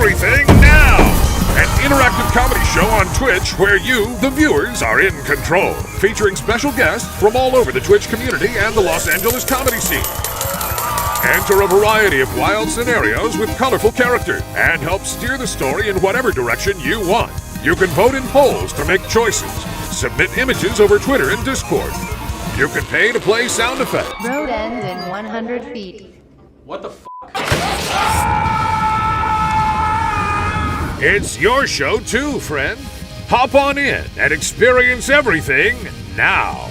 Everything Now, an interactive comedy show on Twitch where you, the viewers, are in control, featuring special guests from all over the Twitch community and the Los Angeles comedy scene. Enter a variety of wild scenarios with colorful characters and help steer the story in whatever direction you want. You can vote in polls to make choices, submit images over Twitter and Discord. You can pay to play sound effects. Road ends in 100 feet. What the f***? It's your show too, friend. Hop on in and experience everything now.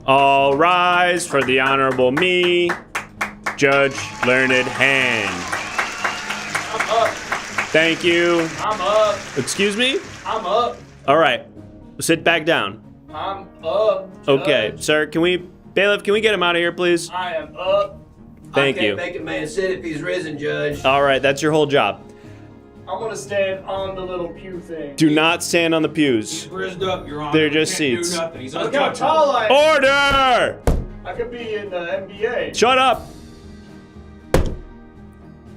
All rise for the Honorable me, Judge Learned Hand. I'm up. Thank you. I'm up. Excuse me? I'm up. All right. Sit back down. I'm up. Okay, Judge. sir, bailiff, can we get him out of here, please? I am up. Thank I you. can't make a man sit if he's risen, Judge. All right, that's your whole job. I'm gonna stand on the little pew thing. Do not stand on the pews. He's rizzed up, Your Honor. They're just He can't seats. do nothing. He's Look how untouchable. tall I am. Order! I could be in the NBA. Shut up!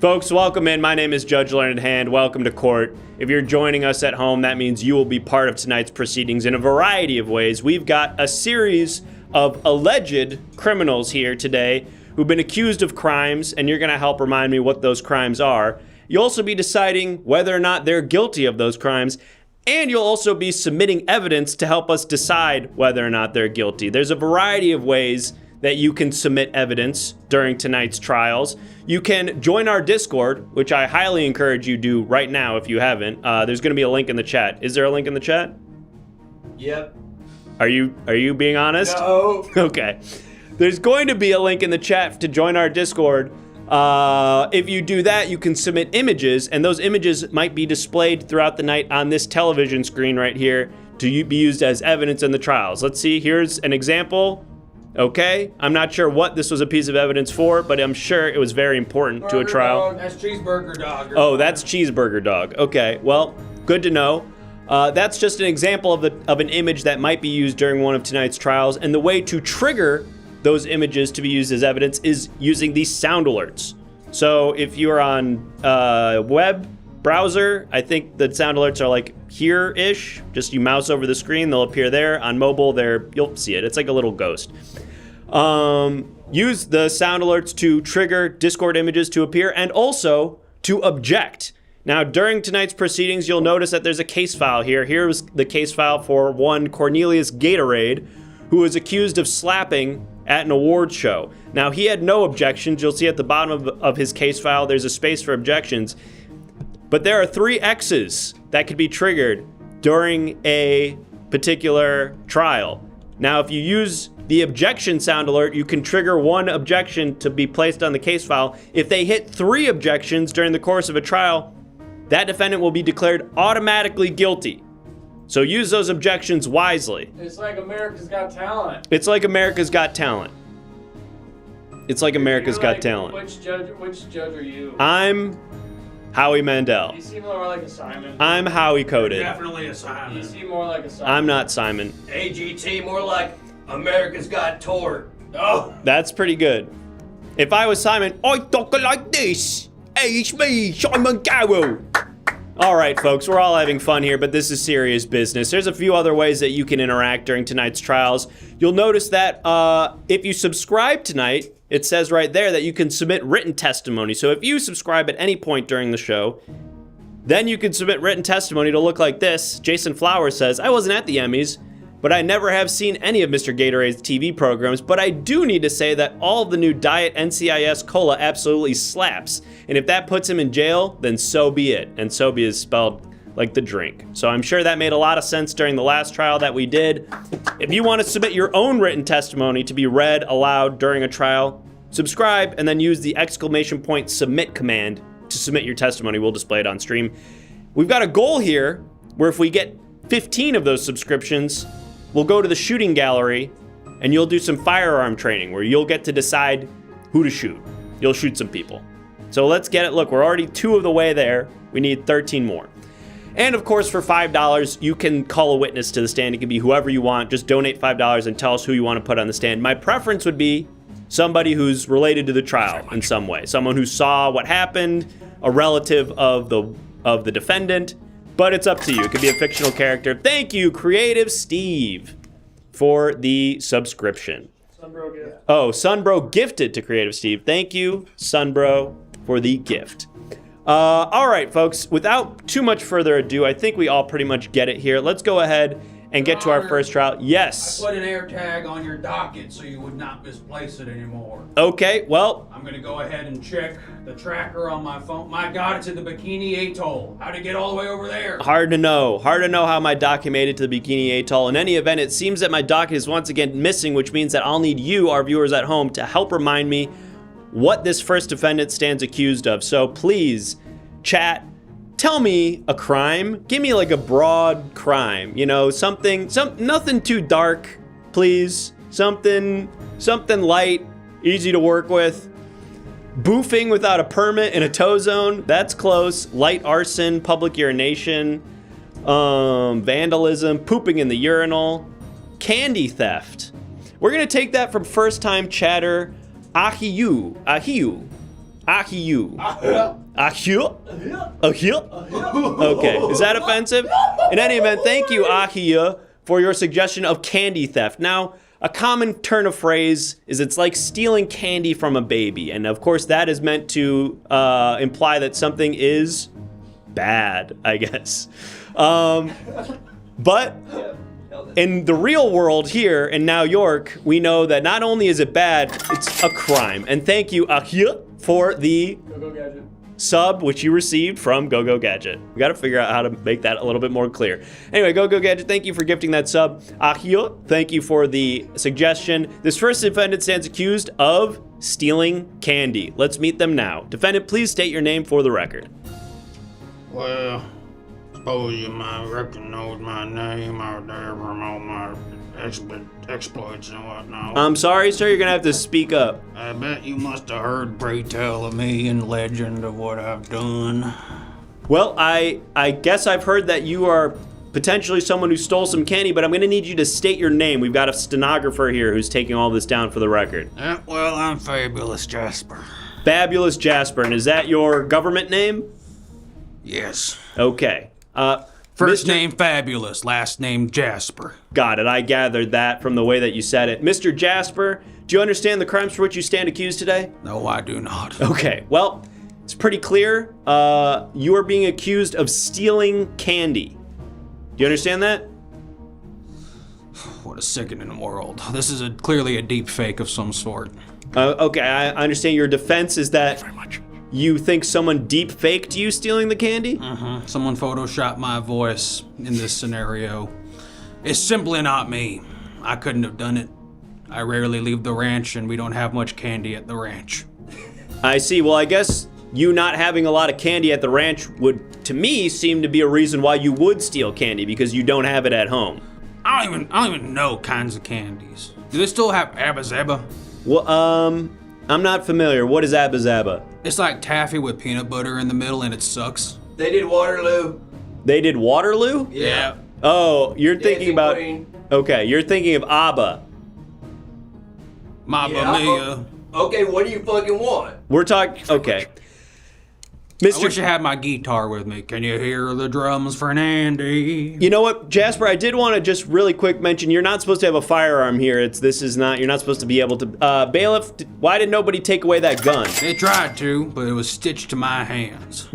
Folks, welcome in. My name is Judge Learned Hand. Welcome to court. If you're joining us at home, that means you will be part of tonight's proceedings in a variety of ways. We've got a series of alleged criminals here today who've been accused of crimes, and you're going to help remind me what those crimes are. You'll also be deciding whether or not they're guilty of those crimes, and you'll also be submitting evidence to help us decide whether or not they're guilty. There's a variety of ways that you can submit evidence during tonight's trials. You can join our Discord, which I highly encourage you do right now if you haven't. There's going to be a link in the chat. Is there a link in the chat? Yep. Are you being honest? No. Okay. There's going to be a link in the chat to join our Discord. If you do that, you can submit images, and those images might be displayed throughout the night on this television screen right here to be used as evidence in the trials. Let's see, here's an example. Okay, I'm not sure what this was a piece of evidence for, but I'm sure it was very important to a trial. Dog. That's cheeseburger dog. Your Oh, Honor. that's cheeseburger dog. Okay, well, good to know. That's just an example of an image that might be used during one of tonight's trials, and the way to trigger those images to be used as evidence is using these sound alerts. So if you're on web browser, I think the sound alerts are like here-ish. Just you mouse over the screen, they'll appear there. On mobile, you'll see it. It's like a little ghost. Use the sound alerts to trigger Discord images to appear and also to object. Now, during tonight's proceedings, you'll notice that there's a case file here. Here's the case file for one Cornelius Gatorade, who was accused of slapping at an awards show. Now, he had no objections. You'll see at the bottom of his case file, there's a space for objections. But there are 3 X's that could be triggered during a particular trial. Now, if you use the objection sound alert, you can trigger 1 objection to be placed on the case file. If they hit 3 objections during the course of a trial, that defendant will be declared automatically guilty. So use those objections wisely. It's like America's Got Talent. It's like America's Got Talent. It's like America's You're Got like, Talent. Which judge are you? I'm Howie Mandel. You seem more like a Simon. I'm Howie Coded. Definitely a You Simon. seem more like a Simon. I'm not Simon. AGT, more like America's Got Tort. Oh. That's pretty good. If I was Simon, I talk like this. Hey, it's me, Simon Cowell. All right, folks, we're all having fun here, but this is serious business. There's a few other ways that you can interact during tonight's trials. You'll notice that if you subscribe tonight, it says right there that you can submit written testimony. So if you subscribe at any point during the show, then you can submit written testimony to look like this. Jason Flowers says, I wasn't at the Emmys, but I never have seen any of Mr. Gatorade's TV programs, but I do need to say that all of the new Diet NCIS Cola absolutely slaps. And if that puts him in jail, then so be it. And so be is spelled like the drink. So I'm sure that made a lot of sense during the last trial that we did. If you want to submit your own written testimony to be read aloud during a trial, subscribe and then use the ! submit command to submit your testimony. We'll display it on stream. We've got a goal here where if we get 15 of those subscriptions, we'll go to the shooting gallery and you'll do some firearm training where you'll get to decide who to shoot. You'll shoot some people. So let's get it. Look, we're already 2 of the way there. We need 13 more. And of course, for $5, you can call a witness to the stand. It can be whoever you want. Just donate $5 and tell us who you want to put on the stand. My preference would be somebody who's related to the trial in some way. Someone who saw what happened, a relative of the defendant, but it's up to you. It could be a fictional character. Thank you, Creative Steve, for the subscription. Sunbro gift. Oh, Sunbro gifted to Creative Steve. Thank you, Sunbro, for the gift. All right, folks, without too much further ado, I think we all pretty much get it here. Let's go ahead and get to our first trial. Yes. I put an air tag on your docket so you would not misplace it anymore. Okay, well, I'm gonna go ahead and check the tracker on my phone. My God, it's in the Bikini Atoll. How'd it get all the way over there? hard to know. Hard to know how my docket made it to the Bikini Atoll. In any event, it seems that my docket is once again missing, which means that I'll need you, our viewers at home, to help remind me what this first defendant stands accused of. So please, chat, tell me a crime. Give me like a broad crime. You know, nothing too dark, please. Something light, easy to work with. Boofing without a permit in a tow zone, that's close. Light arson, public urination, vandalism, pooping in the urinal, candy theft. We're gonna take that from first time chatter Ahiyu. Okay, is that offensive? In any event, thank you, Ahiya, for your suggestion of candy theft. Now, a common turn of phrase is it's like stealing candy from a baby. And of course, that is meant to imply that something is bad, I guess. But in the real world here in New York, we know that not only is it bad, it's a crime. And thank you, Ahiya, for the Go Gadget. sub which you received from GoGo Gadget. We got to figure out how to make that a little bit more clear. Anyway, GoGo Gadget, thank you for gifting that sub. Ahio, thank you for the suggestion. This first defendant stands accused of stealing candy. Let's meet them now. Defendant, please state your name for the record. Well, suppose you might recognize my name out there from all my exploits and whatnot. I'm sorry, sir, you're gonna have to speak up. I bet you must have heard great tale of me and legend of what I've done. Well, I guess I've heard that you are potentially someone who stole some candy, but I'm gonna need you to state your name. We've got a stenographer here who's taking all this down for the record. Yeah, well, I'm Fabulous Jasper. Fabulous Jasper, and is that your government name? Yes. Okay. First Mr. name Fabulous, last name Jasper. Got it. I gathered that from the way that you said it. Mr. Jasper, do you understand the crimes for which you stand accused today? No, I do not. Okay. Well, it's pretty clear. You are being accused of stealing candy. Do you understand that? What a sickening world. This is clearly a deep fake of some sort. Okay, I understand your defense is that you think someone deep faked you stealing the candy? Someone photoshopped my voice in this scenario. It's simply not me. I couldn't have done it. I rarely leave the ranch, and we don't have much candy at the ranch. I see. Well, I guess you not having a lot of candy at the ranch would, to me, seem to be a reason why you would steal candy, because you don't have it at home. I don't even know kinds of candies. Do they still have Abba Zaba? Well, I'm not familiar. What is Abba Zaba? It's like taffy with peanut butter in the middle, and it sucks. They did Waterloo. They did Waterloo? Yeah. Oh, you're thinking Dancing about... Queen. Okay, you're thinking of ABBA. Mamma Yeah. mia. Okay, what do you fucking want? We're talking... Okay. I wish Mr. I had my guitar with me. Can you hear the drums for Andy? You know what, Jasper, I did want to just really quick mention, you're not supposed to have a firearm here. You're not supposed to be able to... Bailiff, why did nobody take away that gun? They tried to, but it was stitched to my hands.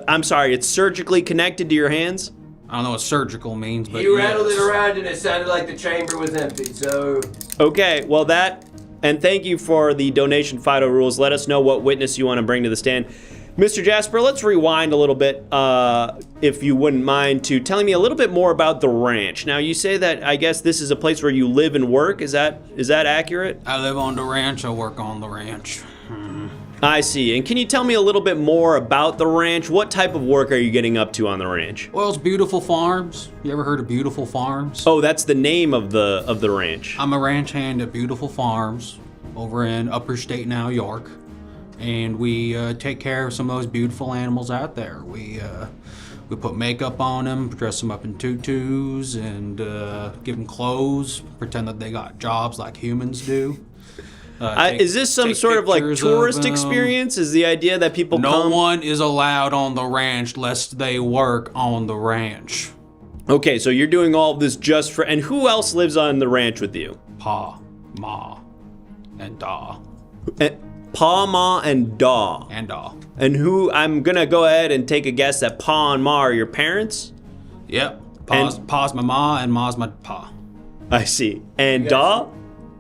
I'm sorry, it's surgically connected to your hands? I don't know what surgical means, but You rattled it yes. around and it sounded like the chamber was empty, so... Okay, well that... And thank you for the donation, Fido Rules. Let us know what witness you want to bring to the stand. Mr. Jasper, let's rewind a little bit, if you wouldn't mind, to telling me a little bit more about the ranch. Now, you say that, I guess, this is a place where you live and work. Is that accurate? I live on the ranch. I work on the ranch. I see. And can you tell me a little bit more about the ranch? What type of work are you getting up to on the ranch? Well, it's Beautiful Farms. You ever heard of Beautiful Farms? Oh, that's the name of the ranch. I'm a ranch hand at Beautiful Farms over in upper state New York. And we take care of some of those beautiful animals out there. We We put makeup on them, dress them up in tutus, and give them clothes, pretend that they got jobs like humans do. Is this some sort of like tourist experience? Is the idea that people come? No one is allowed on the ranch lest they work on the ranch. Okay, so you're doing all of this just for... And who else lives on the ranch with you? Pa, Ma, and Da. Pa, Ma, and Da. And Da. And who... I'm gonna go ahead and take a guess that Pa and Ma are your parents? Yep. Pa's my Ma and Ma's my Pa. I see. And Da?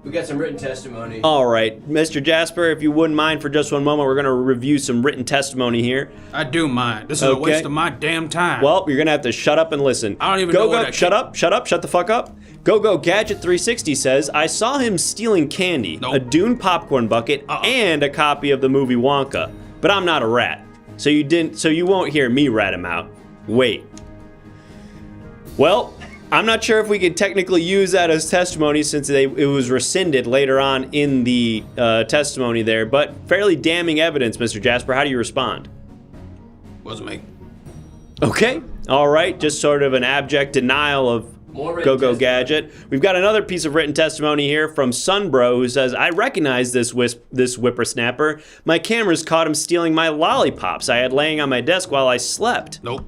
We got some written testimony. All right. Mr. Jasper, if you wouldn't mind for just one moment, we're going to review some written testimony here. I do mind. This is a waste of my damn time. Well, you're going to have to shut up and listen. I don't even know what shut up, shut the fuck up. Go Gadget 360 says, I saw him stealing candy, a Dune popcorn bucket, and a copy of the movie Wonka. But I'm not a rat. So you won't hear me rat him out. Wait. Well, I'm not sure if we could technically use that as testimony since it was rescinded later on in the testimony there, but fairly damning evidence, Mr. Jasper. How do you respond? Wasn't me. Okay. All right. Just sort of an abject denial of Go Gadget. We've got another piece of written testimony here from Sunbro who says, I recognize this whippersnapper. My cameras caught him stealing my lollipops I had laying on my desk while I slept. Nope.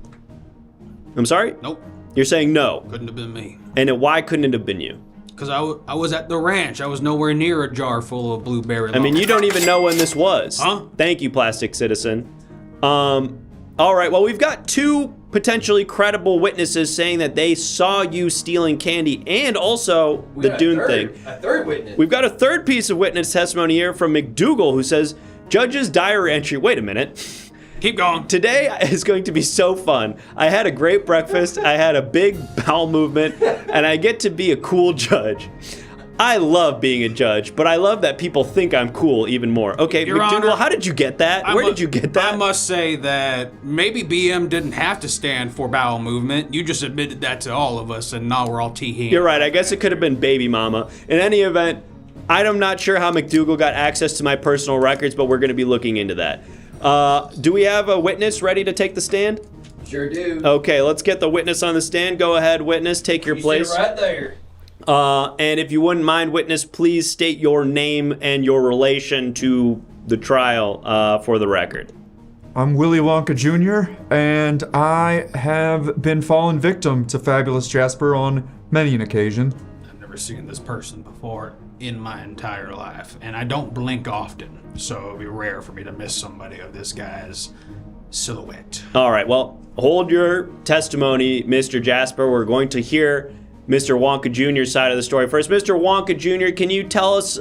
I'm sorry? Nope. You're saying no. Couldn't have been me. And why couldn't it have been you? Because I was at the ranch. I was nowhere near a jar full of blueberry. I mean, you don't even know when this was. Huh? Thank you, Plastic Citizen. All right, well, we've got two potentially credible witnesses saying that they saw you stealing candy and also the Dune thing. A third witness. We've got a third piece of witness testimony here from McDougal who says, Judge's diary entry. Wait a minute. Keep going. Today is going to be so fun. I had a great breakfast, I had a big bowel movement, and I get to be a cool judge. I love being a judge, but I love that people think I'm cool even more. Okay, Your McDougal, Honor, how did you get that? Where did you get that? I must say that maybe BM didn't have to stand for bowel movement. You just admitted that to all of us, and now we're all tee-hee. You're right, I guess it could have been baby mama. In any event, I'm not sure how McDougal got access to my personal records, but we're going to be looking into that. Do we have a witness ready to take the stand? Sure do. Okay, let's get the witness on the stand. Go ahead, witness, take your place. Sit right there. And if you wouldn't mind, witness, please state your name and your relation to the trial for the record. I'm Willy Wonka Jr., and I have been fallen victim to Fabulous Jasper on many an occasion. I've never seen this person before in my entire life, and I don't blink often, so it'd be rare for me to miss somebody of this guy's silhouette. All right, well, hold your testimony, Mr. Jasper. We're going to hear Mr. Wonka Jr.'s side of the story first. Mr. Wonka Jr., can you tell us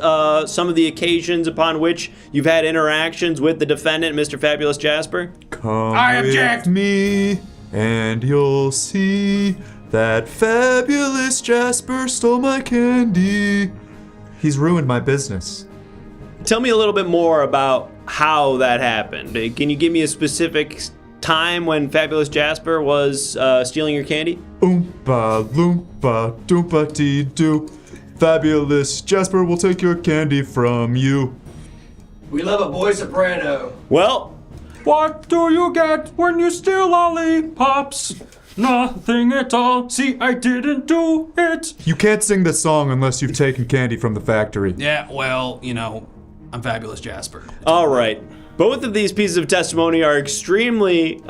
some of the occasions upon which you've had interactions with the defendant, Mr. Fabulous Jasper? Come I object. with me, and you'll see that Fabulous Jasper stole my candy. He's ruined my business. Tell me a little bit more about how that happened. Can you give me a specific time when Fabulous Jasper was stealing your candy? Oompa loompa doompa dee doo. Fabulous Jasper will take your candy from you. We love a boy soprano. Well, What do you get when you steal lollipops? Nothing at all. See, I didn't do it. You can't sing this song unless you've taken candy from the factory. Yeah, well, you know, I'm Fabulous Jasper. all right. Both of these pieces of testimony are extremely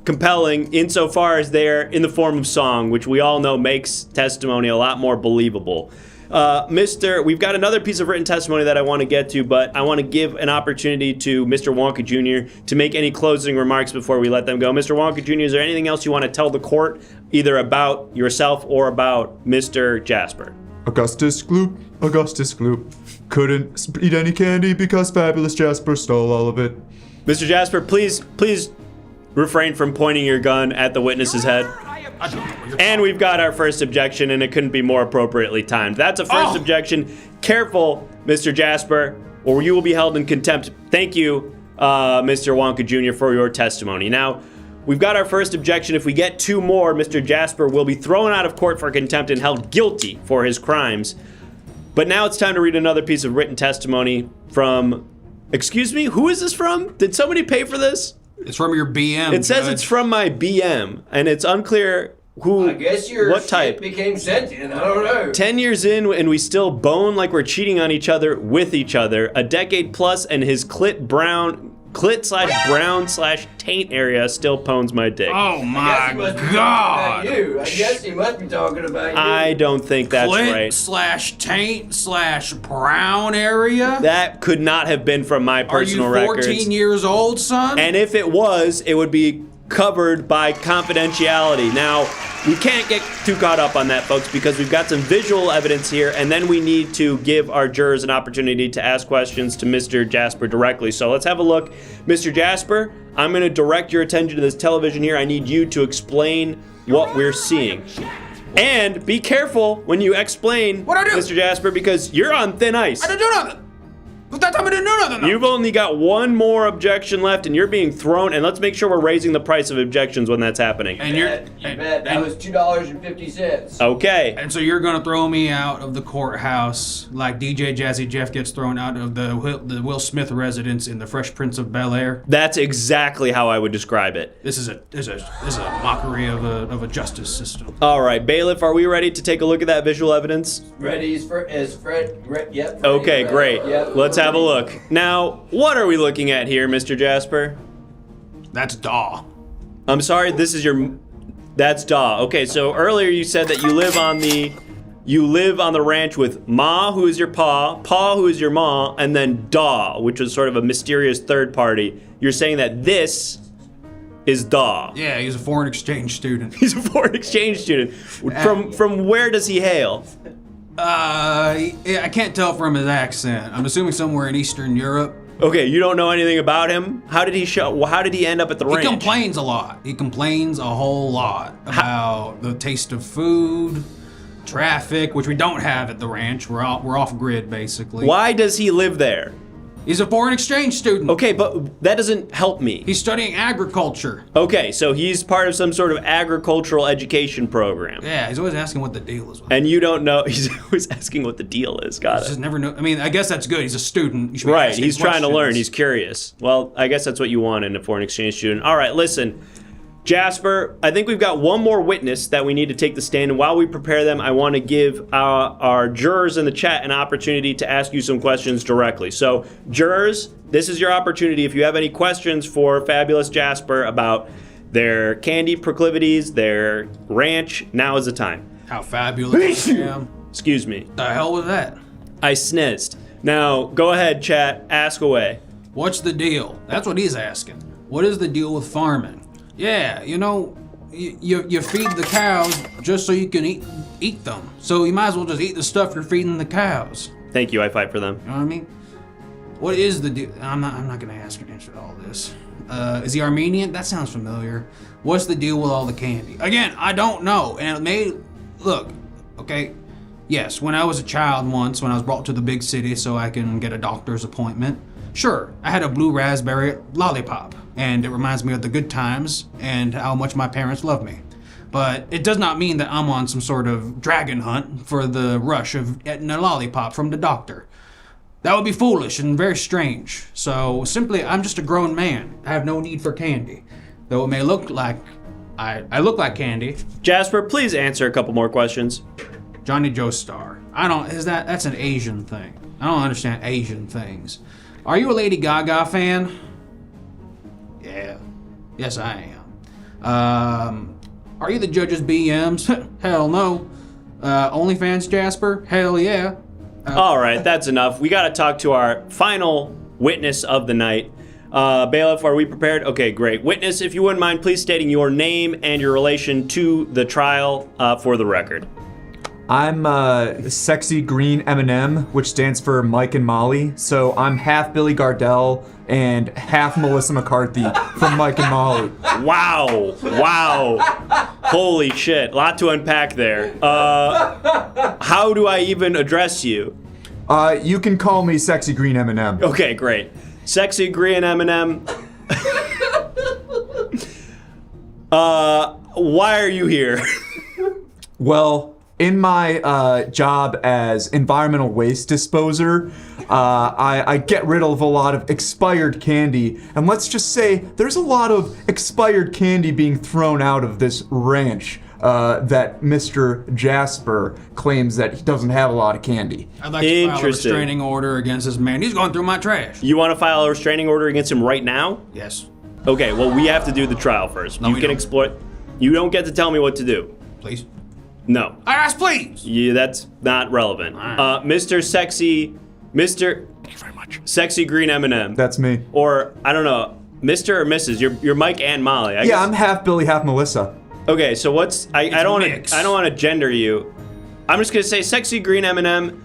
compelling insofar as they're in the form of song, which we all know makes testimony a lot more believable. We've got another piece of written testimony that I want to get to, but I want to give an opportunity to Mr. Wonka Jr. to make any closing remarks before we let them go. Mr. Wonka Jr., is there anything else you want to tell the court, either about yourself or about Mr. Jasper? Augustus Gloop, couldn't eat any candy because Fabulous Jasper stole all of it. Mr. Jasper, please refrain from pointing your gun at the witness's head. And we've got our first objection, and it couldn't be more appropriately timed. That's a first objection. Careful, Mr. Jasper, or you will be held in contempt. Thank you, Mr. Wonka Jr., for your testimony. Now, we've got our first objection. If we get two more, Mr. Jasper will be thrown out of court for contempt and held guilty for his crimes. But now it's time to read another piece of written testimony from... Excuse me, who is this from? Did somebody pay for this? It's from your BM. It says Judge. it's from my BM, and it's unclear who. I guess your what shit type. became sentient. I don't know. 10 years in, and we still bone like we're cheating on each other with each other. A decade plus, and his clit/brown/taint area still pones my dick. Oh I guess my he must be talking God. about you. I guess he must be talking about you. I don't think that's right. Clit/taint/brown area? That could not have been from my Are you personal 14 records. years old, son? And if it was, it would be covered by confidentiality. Now, we can't get too caught up on that, folks, because we've got some visual evidence here, and then we need to give our jurors an opportunity to ask questions to Mr. Jasper directly. So let's have a look. Mr. Jasper, I'm going to direct your attention to this television here. I need you to explain what we're seeing. And be careful when you explain, What'd I do? Mr. Jasper, because you're on thin ice. I didn't do nothing. But that time I didn't do nothing. though. You've only got one more objection left, and you're being thrown. And let's make sure we're raising the price of objections when that's happening. And You bet. That was $2.50. Okay. And so you're gonna throw me out of the courthouse like DJ Jazzy Jeff gets thrown out of the Will Smith residence in The Fresh Prince of Bel-Air. That's exactly how I would describe it. This is a mockery of a justice system. All right, bailiff, are we ready to take a look at that visual evidence? Ready as Fred. Yep. Freddy, Okay, Fred. great. Yep. Let's have a look. Now, what are we looking at here, Mr. Jasper? That's Daw. I'm sorry, this is your... That's Daw. Okay, so earlier you said that you live on the ranch with Ma, who is your Pa, who is your Ma, and then Daw, which was sort of a mysterious third party. You're saying that this is Daw. Yeah, he's a foreign exchange student. He's a foreign exchange student. From where does he hail? I can't tell from his accent. I'm assuming somewhere in Eastern Europe. Okay, you don't know anything about him? How did he end up at the ranch? He complains a lot. He complains a whole lot about the taste of food, traffic, which we don't have at the ranch. We're off grid basically. Why does he live there? He's a foreign exchange student. Okay, but that doesn't help me. He's studying agriculture. Okay, so he's part of some sort of agricultural education program. Yeah, he's always asking what the deal is with. And you don't know, he's always asking what the deal is. Got Just it. never know. I mean, I guess that's good. He's a student. You should be Right, asking he's trying to learn, questions. he's curious. Well, I guess that's what you want in a foreign exchange student. All right, listen. Jasper, I think we've got one more witness that we need to take the stand. And while we prepare them, I want to give our jurors in the chat an opportunity to ask you some questions directly. So, jurors, this is your opportunity. If you have any questions for Fabulous Jasper about their candy proclivities, their ranch, now is the time. How fabulous I am. Excuse me. The hell was that? I sneezed. Now, go ahead, chat. Ask away. What's the deal? That's what he's asking. What is the deal with farming? Yeah, you know, you feed the cows just so you can eat them. So you might as well just eat the stuff you're feeding the cows. Thank you. I fight for them. You know what I mean? What is the deal? I'm not gonna ask and answer all this. Is he Armenian? That sounds familiar. What's the deal with all the candy? Again, I don't know. And it may look, okay. Yes, when I was a child once, when I was brought to the big city so I can get a doctor's appointment, sure, I had a blue raspberry lollipop, and it reminds me of the good times and how much my parents love me. But it does not mean that I'm on some sort of dragon hunt for the rush of getting a lollipop from the doctor. That would be foolish and very strange. So simply, I'm just a grown man. I have no need for candy. Though it may look like I look like candy. Jasper, please answer a couple more questions. Johnny Joestar. That's an Asian thing. I don't understand Asian things. Are you a Lady Gaga fan? Yeah. Yes, I am. Are you the judge's BMs? Hell no. OnlyFans Jasper? Hell yeah. All right, that's enough. We got to talk to our final witness of the night. Bailiff, are we prepared? Okay, great. Witness, if you wouldn't mind, please stating your name and your relation to the trial for the record. I'm Sexy Green M&M, which stands for Mike and Molly. So I'm half Billy Gardell and half Melissa McCarthy from Mike and Molly. Wow. Holy shit. A lot to unpack there. How do I even address you? You can call me Sexy Green M&M. Okay, great. Sexy Green M&M. Why are you here? Well, In my job as environmental waste disposer, I get rid of a lot of expired candy, and let's just say there's a lot of expired candy being thrown out of this ranch that Mr. Jasper claims that he doesn't have a lot of candy. I'd like to file a Interesting. restraining order against this man. He's going through my trash. You want to file a restraining order against him right now? Yes, Okay, well, we have to do the trial first. No, You we can don't. explore. You don't get to tell me what to do. please. No. I ask, please. Yeah, that's not relevant. Alright. Mr. Sexy, Mr. Thank you very much. Sexy Green M&M. That's me. Or, I don't know, Mr. or Mrs. You're Mike and Molly. I Yeah, guess. I'm half Billy, half Melissa. Okay, so what's... I don't mix. want to gender you. I'm just going to say Sexy Green M&M.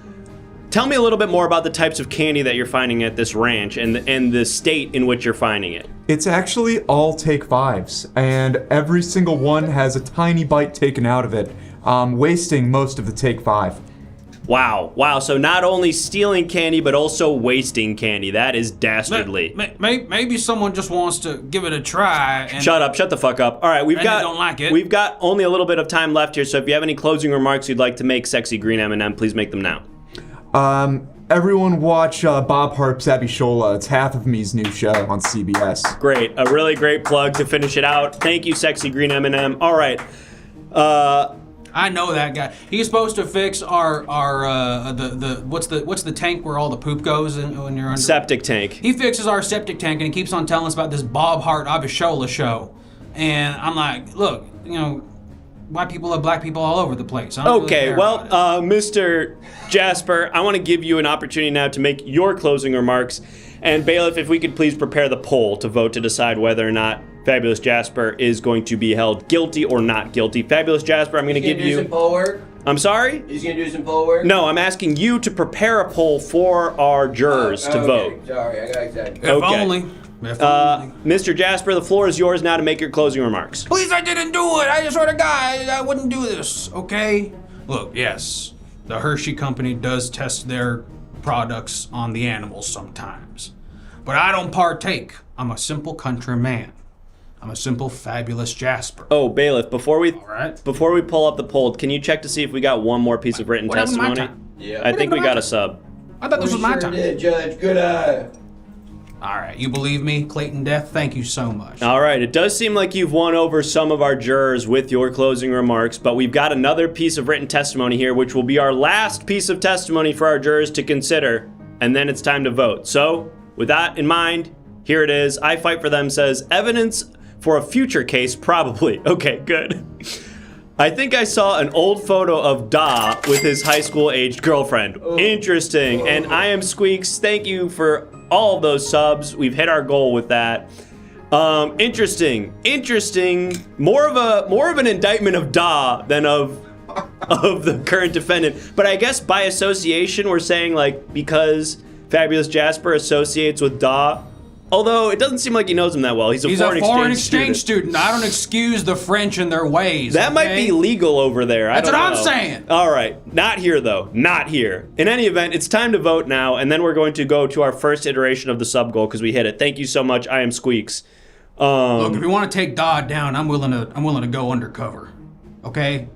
Tell me a little bit more about the types of candy that you're finding at this ranch and the state in which you're finding it. It's actually all Take 5s, and every single one has a tiny bite taken out of it, wasting most of the Take 5. Wow, so not only stealing candy, but also wasting candy. That is dastardly. Maybe someone just wants to give it a try. And Shut the fuck up. All right, And they don't like it. We've got only a little bit of time left here, so if you have any closing remarks you'd like to make, Sexy Green M&M, please make them now. Everyone watch Bob Harp's Abishola. It's half of me's new show on CBS. Great, a really great plug to finish it out. Thank you, Sexy Green M&M. All right, I know that guy. He's supposed to fix our what's the tank where all the poop goes when you're under. septic tank. He fixes our septic tank and he keeps on telling us about this Bob Hart Abishola show. And I'm like, look, you know, white people love black people all over the place. I don't really Okay, care well, about it. Mr. Jasper, I want to give you an opportunity now to make your closing remarks. And Bailiff, if we could please prepare the poll to vote to decide whether or not Fabulous Jasper is going to be held guilty or not guilty. Fabulous Jasper, I'm going to He's give gonna do some you... poll work. I'm sorry? He's gonna do some poll work. No, I'm asking you to prepare a poll for our jurors to Okay, vote. Sorry, I got excited. If okay. only. If only. Mr. Jasper, the floor is yours now to make your closing remarks. Please, I didn't do it. I just swear to God, I wouldn't do this, okay? Look, yes, the Hershey Company does test their products on the animals sometimes. But I don't partake. I'm a simple country man. I'm a simple, fabulous Jasper. Oh, Bailiff, before we right. pull up the poll, can you check to see if we got one more piece of written What happened to my testimony? time? Yeah. I think we happened to got my a sub. I thought this was my time. Did, Judge. Good eye. All right, you believe me, Clayton Death? Thank you so much. All right, it does seem like you've won over some of our jurors with your closing remarks, but we've got another piece of written testimony here, which will be our last piece of testimony for our jurors to consider, and then it's time to vote. So, with that in mind, here it is. I Fight for Them says, evidence for a future case, probably. Okay, good. I think I saw an old photo of Da with his high school aged girlfriend. Interesting. And I am Squeaks. Thank you for all of those subs. We've hit our goal with that. Interesting. More of an indictment of Da than of the current defendant. But I guess by association, we're saying like because Fabulous Jasper associates with Da. Although it doesn't seem like he knows him that well. He's a foreign exchange student. I don't excuse the French and their ways. That might okay? be legal over there. That's I don't what I'm know. saying. All right. Not here, though. Not here. In any event, it's time to vote now, and then we're going to go to our first iteration of the sub goal because we hit it. Thank you so much. I am Squeaks. Look, if you want to take Dodd down, I'm willing to go undercover. Okay?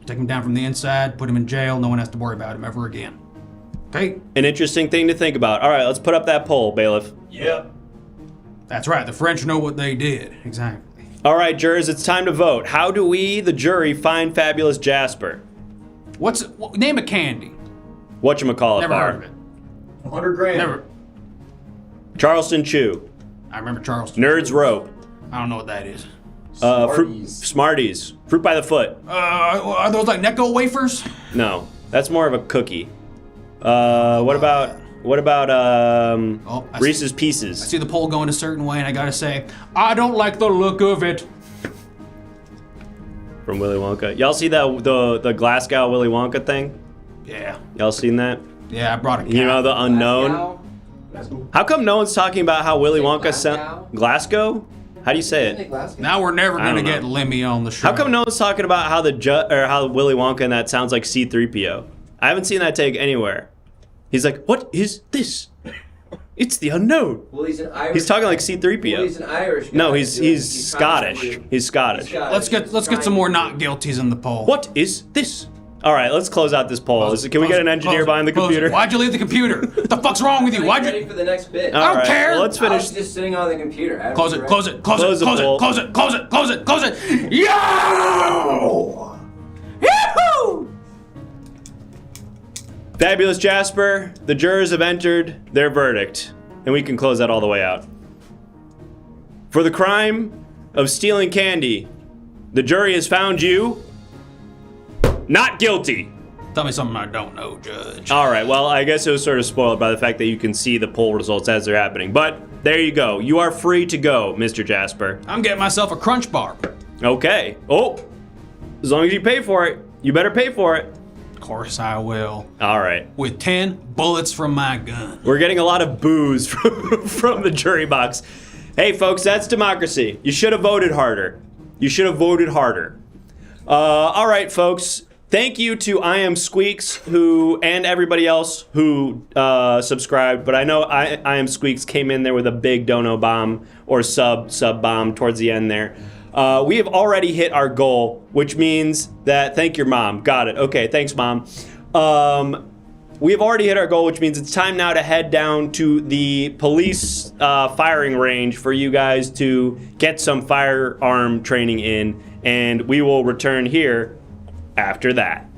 Take him down from the inside, put him in jail, no one has to worry about him ever again. Okay? An interesting thing to think about. All right, let's put up that poll, Bailiff. Yep. That's right, the French know what they did. Exactly. All right, jurors, it's time to vote. How do we, the jury, find Fabulous Jasper? Name a candy. Whatchamacallit, Never bar? heard of it. 100 grand. Never. Charleston Chew. I remember Charleston. Nerds Rope. I don't know what that is. Smarties. Fruit by the foot. Are those like Necco wafers? No, that's more of a cookie. What about Reese's I Pieces? see the poll going a certain way, and I gotta say, I don't like the look of it. From Willy Wonka. Y'all see the Glasgow Willy Wonka thing? Yeah. Y'all seen that? Yeah, I brought a cat. You know the unknown? How come no one's talking about how Willy Wonka sent Glasgow? How do you say it? Now we're never I gonna don't know. get Lemmy on the show. How come no one's talking about how how Willy Wonka and that sounds like C-3PO? I haven't seen that take anywhere. He's like, what is this? It's the unknown. Well, he's an Irish. He's talking like C-3PO. Well, he's an Irish guy. No, he's trying Scottish. to- He's Scottish. Let's get some more not guilties in the poll. What is this? All right, let's close out this poll. Can we get an engineer behind the computer? Why'd you leave the computer? What the fuck's wrong with you? Why'd Ready you? for the next bit. I don't care. Well, let's I finish. was just sitting on the computer. I Close was it, close it, close it, Close the close poll. it, close it, close it, close it, close it. Yo! Yahoo! Fabulous Jasper, the jurors have entered their verdict, and we can close that all the way out. For the crime of stealing candy, the jury has found you not guilty. Tell me something I don't know, Judge. All right, well, I guess it was sort of spoiled by the fact that you can see the poll results as they're happening. But there you go. You are free to go, Mr. Jasper. I'm getting myself a crunch bar. Okay. Oh, as long as you pay for it, you better pay for it. Of course I will. All right. With 10 bullets from my gun. We're getting a lot of boos from the jury box. Hey, folks, that's democracy. You should have voted harder. You should have voted harder. All right, folks. Thank you to I Am Squeaks and everybody else who subscribed. But I know I Am Squeaks came in there with a big dono bomb or sub bomb towards the end there. We have already hit our goal, which means that thank your mom. Got it. Okay, thanks, Mom. We have already hit our goal, which means it's time now to head down to the police firing range for you guys to get some firearm training in, and we will return here after that.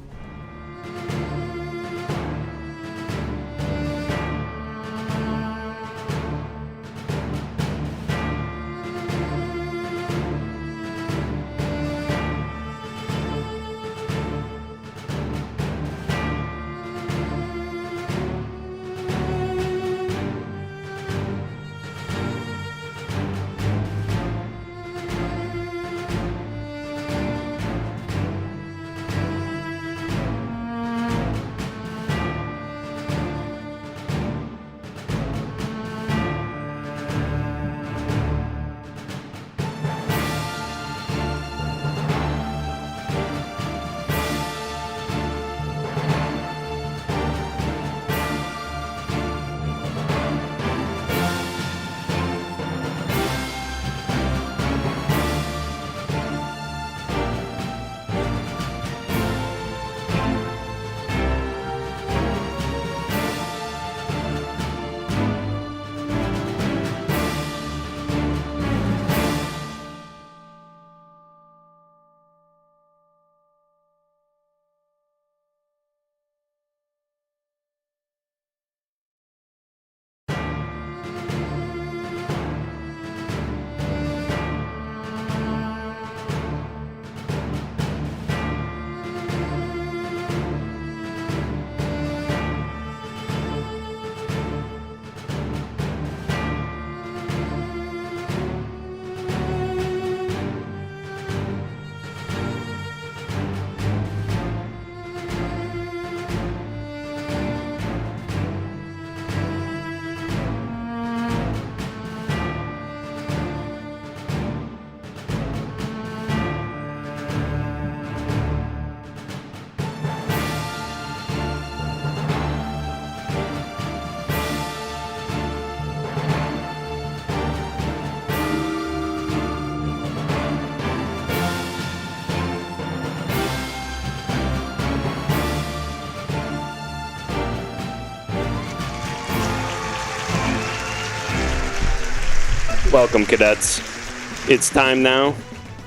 Welcome, cadets. It's time now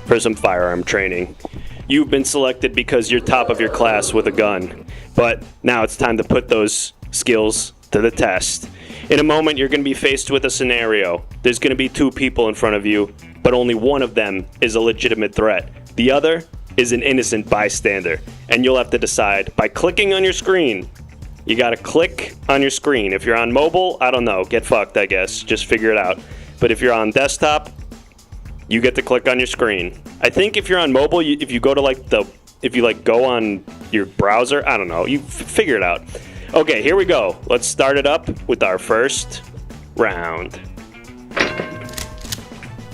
for some firearm training. You've been selected because you're top of your class with a gun, but now it's time to put those skills to the test. In a moment, you're going to be faced with a scenario. There's going to be two people in front of you, but only one of them is a legitimate threat. The other is an innocent bystander, and you'll have to decide by clicking on your screen. You got to click on your screen. If you're on mobile, I don't know, get fucked, I guess. Just figure it out. But if you're on desktop, you get to click on your screen. I think if you're on mobile, if you go to if you go on your browser, I don't know, you figure it out. Okay, here we go. Let's start it up with our first round.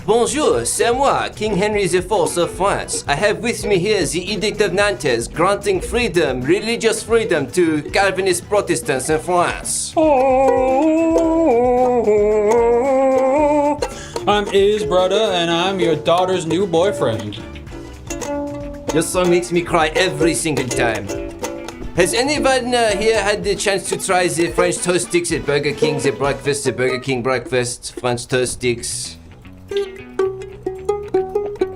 Bonjour, c'est moi, King Henry IV of France. I have with me here the Edict of Nantes granting freedom, religious freedom to Calvinist Protestants in France. I'm Iz, brother, and I'm your daughter's new boyfriend. Your song makes me cry every single time. Has anyone here had the chance to try the French toast sticks at Burger King, the Burger King breakfast, French toast sticks?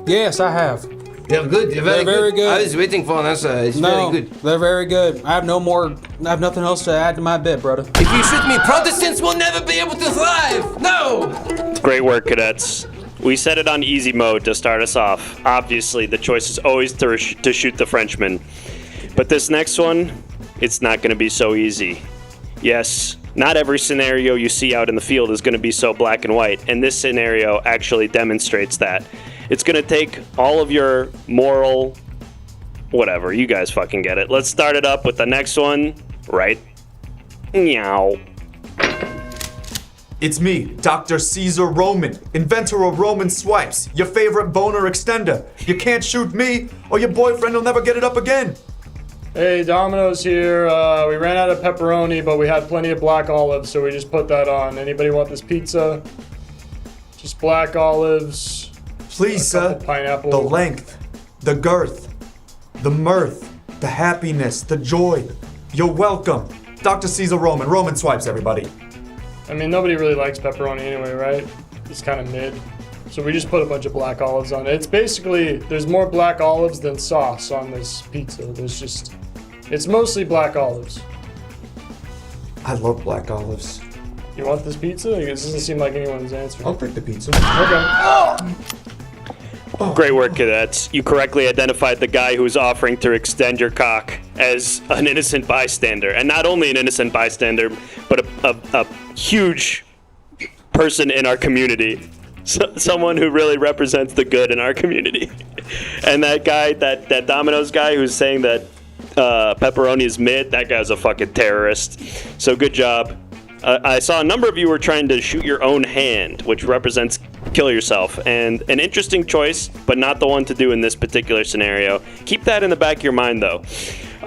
Yes, I have. They're good. They're very good. I was waiting for an answer. It's No, very good. they're very good. I have nothing else to add to my bit, brother. If you shoot me, Protestants will never be able to thrive. No. Great work, cadets. We set it on easy mode to start us off. Obviously, the choice is always to shoot the Frenchman. But this next one, it's not going to be so easy. Yes, not every scenario you see out in the field is going to be so black and white, and this scenario actually demonstrates that. It's going to take all of your moral... whatever, you guys fucking get it. Let's start it up with the next one, right? Meow. It's me, Dr. Caesar Roman, inventor of Roman swipes, your favorite boner extender. You can't shoot me, or your boyfriend will never get it up again. Hey, Domino's here. We ran out of pepperoni, but we had plenty of black olives, so we just put that on. Anybody want this pizza? Just black olives. Please, sir. Pineapple. The length, the girth, the mirth, the happiness, the joy. You're welcome. Dr. Caesar Roman, Roman swipes, everybody. I mean, nobody really likes pepperoni anyway, right? It's kind of mid. So we just put a bunch of black olives on it. It's basically, there's more black olives than sauce on this pizza. It's mostly black olives. I love black olives. You want this pizza? It doesn't seem like anyone's answering. I'll take the pizza. Okay. Great work, cadets. You correctly identified the guy who's offering to extend your cock as an innocent bystander. And not only an innocent bystander, but a huge person in our community. Someone who really represents the good in our community. And that guy, that Domino's guy who's saying that pepperoni is mid, that guy's a fucking terrorist. So good job. I saw a number of you were trying to shoot your own hand, which represents kill yourself. And an interesting choice, but not the one to do in this particular scenario. Keep that in the back of your mind, though.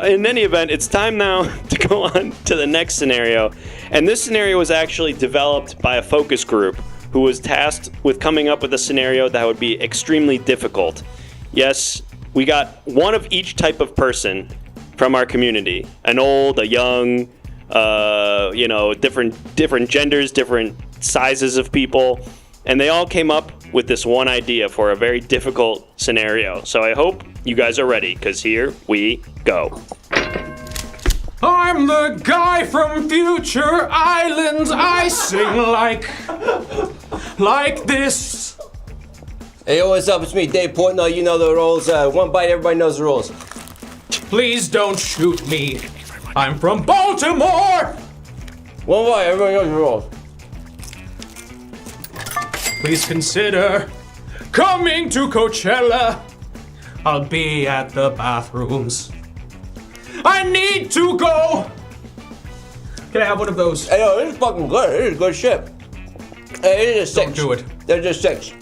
In any event, it's time now to go on to the next scenario. And this scenario was actually developed by a focus group who was tasked with coming up with a scenario that would be extremely difficult. Yes, we got one of each type of person from our community. An old, a young, different genders, different sizes of people. And they all came up with this one idea for a very difficult scenario. So I hope you guys are ready, because here we go. I'm the guy from Future Islands. I sing like this. Hey, what's up? It's me, Dave Portnoy. You know the rules. One bite, everybody knows the rules. Please don't shoot me. I'm from Baltimore. One bite, everybody knows the rules. Please consider coming to Coachella. I'll be at the bathrooms. I need to go. Can I have one of those? Hey, yo, this is fucking good. This is good shit. Hey, this is six. Don't do it. They're just six.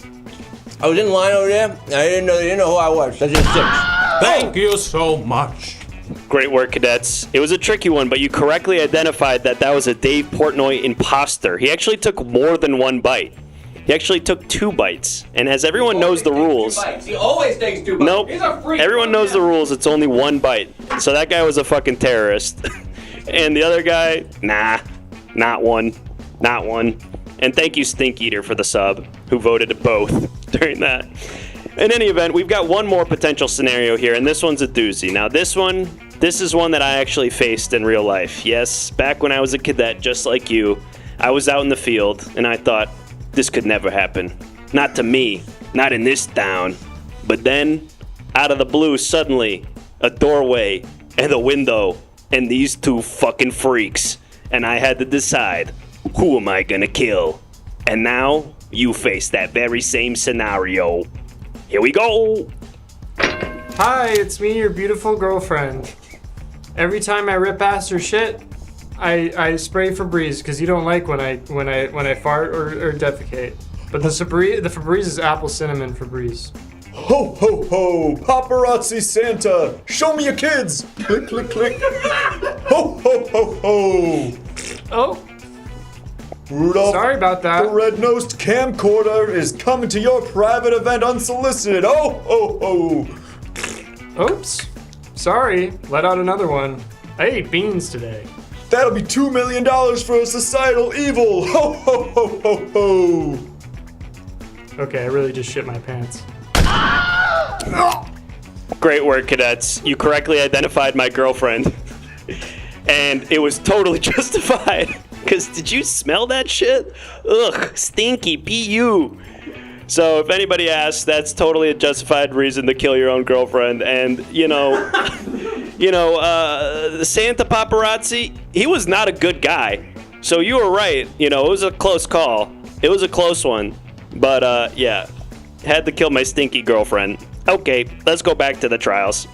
I was in line over there, and they didn't know who I was. They're just six. Thank you so much. Great work, cadets. It was a tricky one, but you correctly identified that was a Dave Portnoy imposter. He actually took more than one bite. He actually took 2 bites. And as everyone knows the rules... He always takes 2 bites. Nope. He's a freak. Everyone knows the rules. It's only 1 bite. So that guy was a fucking terrorist. And the other guy, nah, not one. Not one. And thank you, Stink Eater, for the sub, who voted both during that. In any event, we've got one more potential scenario here, and this one's a doozy. Now, this is one that I actually faced in real life. Yes, back when I was a cadet, just like you, I was out in the field, and I thought, this could never happen. Not to me. Not in this town. But then, out of the blue, suddenly, a doorway, and a window, and these 2 fucking freaks. And I had to decide, who am I gonna kill? And now, you face that very same scenario. Here we go! Hi, it's me, your beautiful girlfriend. Every time I rip ass or shit, I spray Febreze because you don't like when I fart or defecate. But the Febreze is apple cinnamon Febreze. Ho, ho, ho! Paparazzi Santa! Show me your kids! Click, click, click! Ho, ho, ho, ho! Oh, Rudolph, sorry about that. the red-nosed camcorder is coming to your private event unsolicited! Oh, ho, ho! Oops. Sorry. Let out another one. I ate beans today. That'll be $2 million for a societal evil. Ho, ho, ho, ho, ho. Okay, I really just shit my pants. Great work, cadets. You correctly identified my girlfriend. And it was totally justified. Because did you smell that shit? Ugh, stinky, PU. So if anybody asks, that's totally a justified reason to kill your own girlfriend. And, the Santa paparazzi, he was not a good guy. So you were right. It was a close call. It was a close one. But, yeah, had to kill my stinky girlfriend. Okay, let's go back to the trials.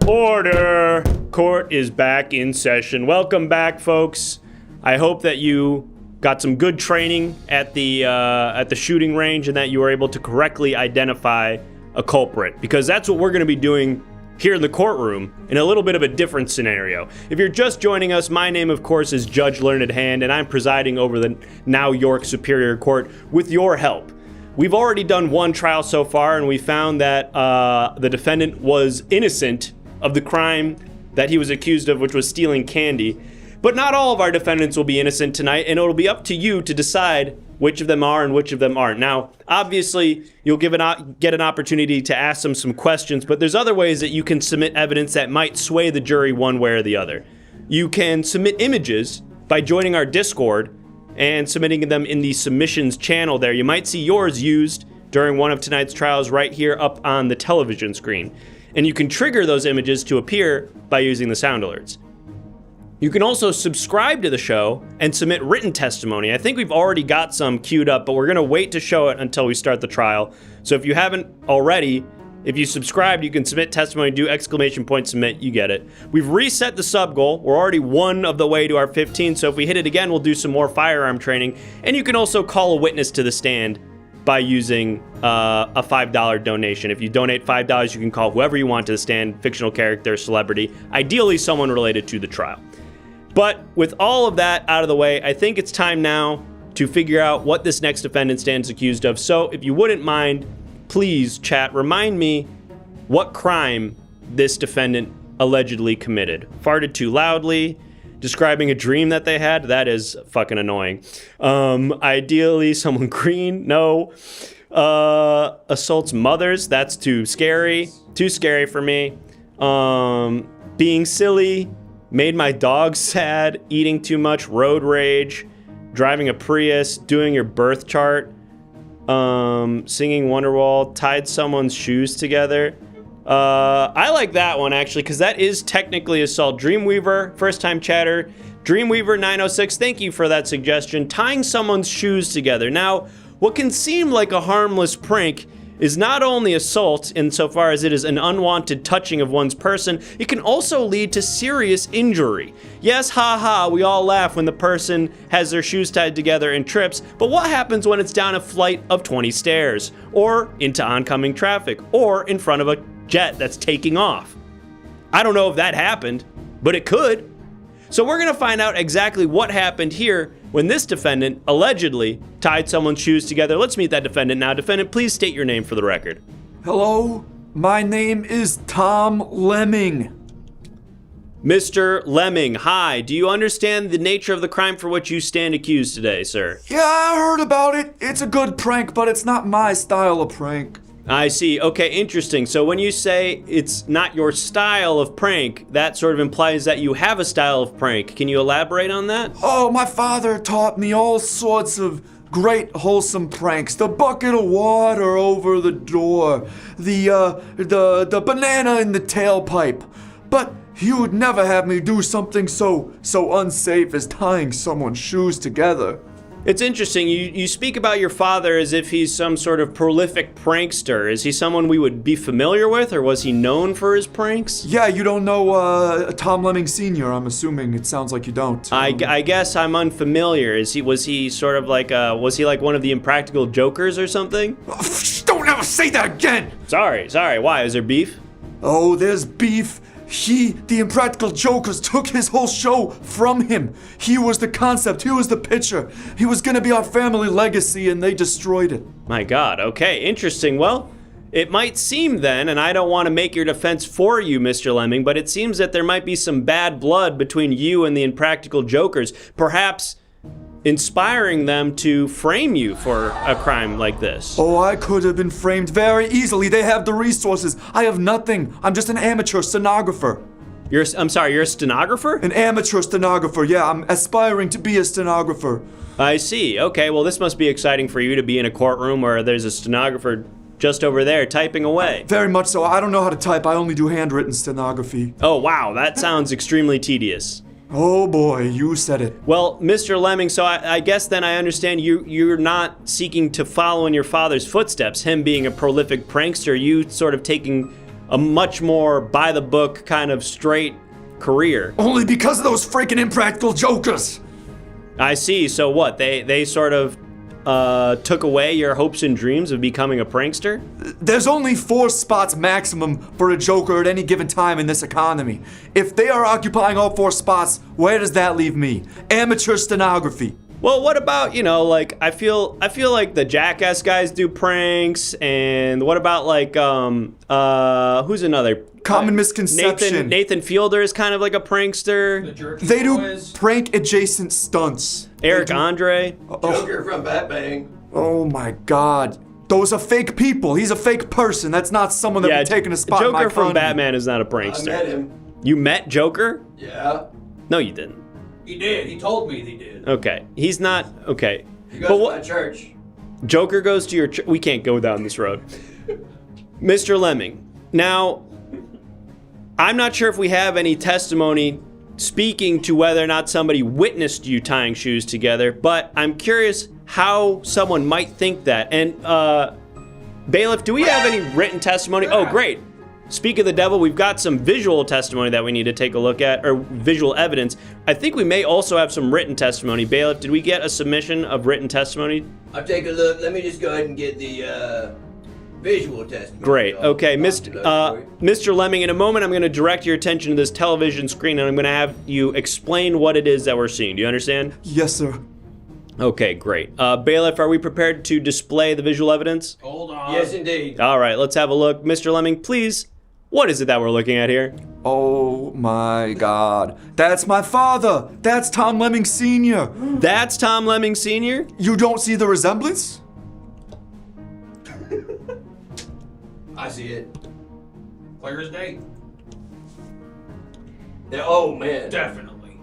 Order! Court is back in session. Welcome back, folks. I hope that you got some good training at the shooting range and that you were able to correctly identify a culprit, because that's what we're going to be doing here in the courtroom in a little bit of a different scenario. If you're just joining us, my name, of course, is Judge Learned Hand, and I'm presiding over the now York Superior Court with your help. We've already done one trial so far, and we found that the defendant was innocent of the crime that he was accused of, which was stealing candy. But not all of our defendants will be innocent tonight, and it'll be up to you to decide which of them are and which of them aren't. Now, obviously, you'll get an opportunity to ask them some questions, but there's other ways that you can submit evidence that might sway the jury one way or the other. You can submit images by joining our Discord and submitting them in the submissions channel there. You might see yours used during one of tonight's trials right here up on the television screen. And you can trigger those images to appear by using the sound alerts. You can also subscribe to the show and submit written testimony. I think we've already got some queued up, but we're going to wait to show it until we start the trial. So if you haven't already, if you subscribed, you can submit testimony, do ! Submit, you get it. We've reset the sub goal. We're already one of the way to our 15, so if we hit it again, we'll do some more firearm training. And you can also call a witness to the stand by using a $5 donation. If you donate $5, you can call whoever you want to the stand, fictional character, celebrity, ideally someone related to the trial. But with all of that out of the way, I think it's time now to figure out what this next defendant stands accused of. So if you wouldn't mind, please, chat, remind me what crime this defendant allegedly committed. Farted too loudly, describing a dream that they had, that is fucking annoying. Ideally, someone green, no. Assaults mothers, that's too scary for me. Being silly, made my dog sad, eating too much, road rage, driving a Prius, doing your birth chart, singing Wonderwall, tied someone's shoes together. I like that one, actually, because that is technically assault. Dreamweaver, first-time chatter. Dreamweaver906, thank you for that suggestion. Tying someone's shoes together. Now, what can seem like a harmless prank is not only assault insofar as it is an unwanted touching of one's person, it can also lead to serious injury. Yes, haha, we all laugh when the person has their shoes tied together and trips, but what happens when it's down a flight of 20 stairs, or into oncoming traffic, or in front of a jet that's taking off? I don't know if that happened, but it could. So we're gonna find out exactly what happened here when this defendant allegedly tied someone's shoes together. Let's meet that defendant now. Defendant, please state your name for the record. Hello, My name is Tom Lemming. Mr. Lemming, hi. Do you understand the nature of the crime for which you stand accused today, sir? Yeah, I heard about it. It's a good prank, but it's not my style of prank. I see. Okay, interesting. So when you say it's not your style of prank, that sort of implies that you have a style of prank. Can you elaborate on that? Oh, my father taught me all sorts of great wholesome pranks. The bucket of water over the door, the banana in the tailpipe. But he would never have me do something so unsafe as tying someone's shoes together. It's interesting. You speak about your father as if he's some sort of prolific prankster. Is he someone we would be familiar with, or was he known for his pranks? Yeah, you don't know Tom Lemming Sr., I'm assuming. It sounds like you don't. I guess I'm unfamiliar. Was he sort of like one of the Impractical Jokers or something? Don't ever say that again! Sorry. Why? Is there beef? Oh, there's beef. The Impractical Jokers took his whole show from him. He was the concept, he was the pitcher. He was gonna be our family legacy, and they destroyed it. My God, okay, interesting. Well, it might seem then, and I don't want to make your defense for you, Mr. Lemming, but it seems that there might be some bad blood between you and the Impractical Jokers, perhaps inspiring them to frame you for a crime like this. Oh, I could have been framed very easily. They have the resources. I have nothing. I'm just an amateur stenographer. I'm sorry, you're a stenographer? An amateur stenographer, yeah. I'm aspiring to be a stenographer. I see. Okay, well, this must be exciting for you to be in a courtroom where there's a stenographer just over there typing away. Very much so. I don't know how to type. I only do handwritten stenography. Oh, wow, that sounds extremely tedious. Oh boy, you said it. Well, Mr. Lemming, so I guess then I understand you're not seeking to follow in your father's footsteps, him being a prolific prankster, you sort of taking a much more by-the-book kind of straight career. Only because of those freaking Impractical Jokers! I see, so what, they sort of took away your hopes and dreams of becoming a prankster? There's only 4 spots maximum for a Joker at any given time in this economy. If they are occupying all 4 spots, where does that leave me? Amateur stenography. Well, what about, like, I feel like the Jackass guys do pranks, and what about, like, who's another? Common misconception. Nathan Fielder is kind of like a prankster. They do prank-adjacent stunts. Eric Andre. Joker from Batman. Oh my God. Those are fake people. He's a fake person. That's not someone that would take in a spot in my Joker from economy. Batman is not a prankster. I met him. You met Joker? Yeah. No, you didn't. He did. He told me he did. Okay. He's not. Okay. He goes to my church. Joker goes to your church. We can't go down this road. Mr. Lemming. Now, I'm not sure if we have any testimony speaking to whether or not somebody witnessed you tying shoes together, but I'm curious how someone might think that. And, Bailiff, do we have any written testimony? Oh, great. Speak of the devil, we've got some visual testimony that we need to take a look at, or visual evidence. I think we may also have some written testimony. Bailiff, did we get a submission of written testimony? I'll take a look. Let me just go ahead and get the visual testimony. Great. Okay, Mr. Lemming, in a moment I'm going to direct your attention to this television screen, and I'm going to have you explain what it is that we're seeing. Do you understand? Yes, sir. Okay, great. Bailiff, are we prepared to display the visual evidence? Hold on. Yes, indeed. All right, let's have a look. Mr. Lemming, please, what is it that we're looking at here? Oh my God. That's my father. That's Tom Lemming Sr. That's Tom Lemming Sr.? You don't see the resemblance? I see it. Clear as day. Yeah, oh man. Definitely.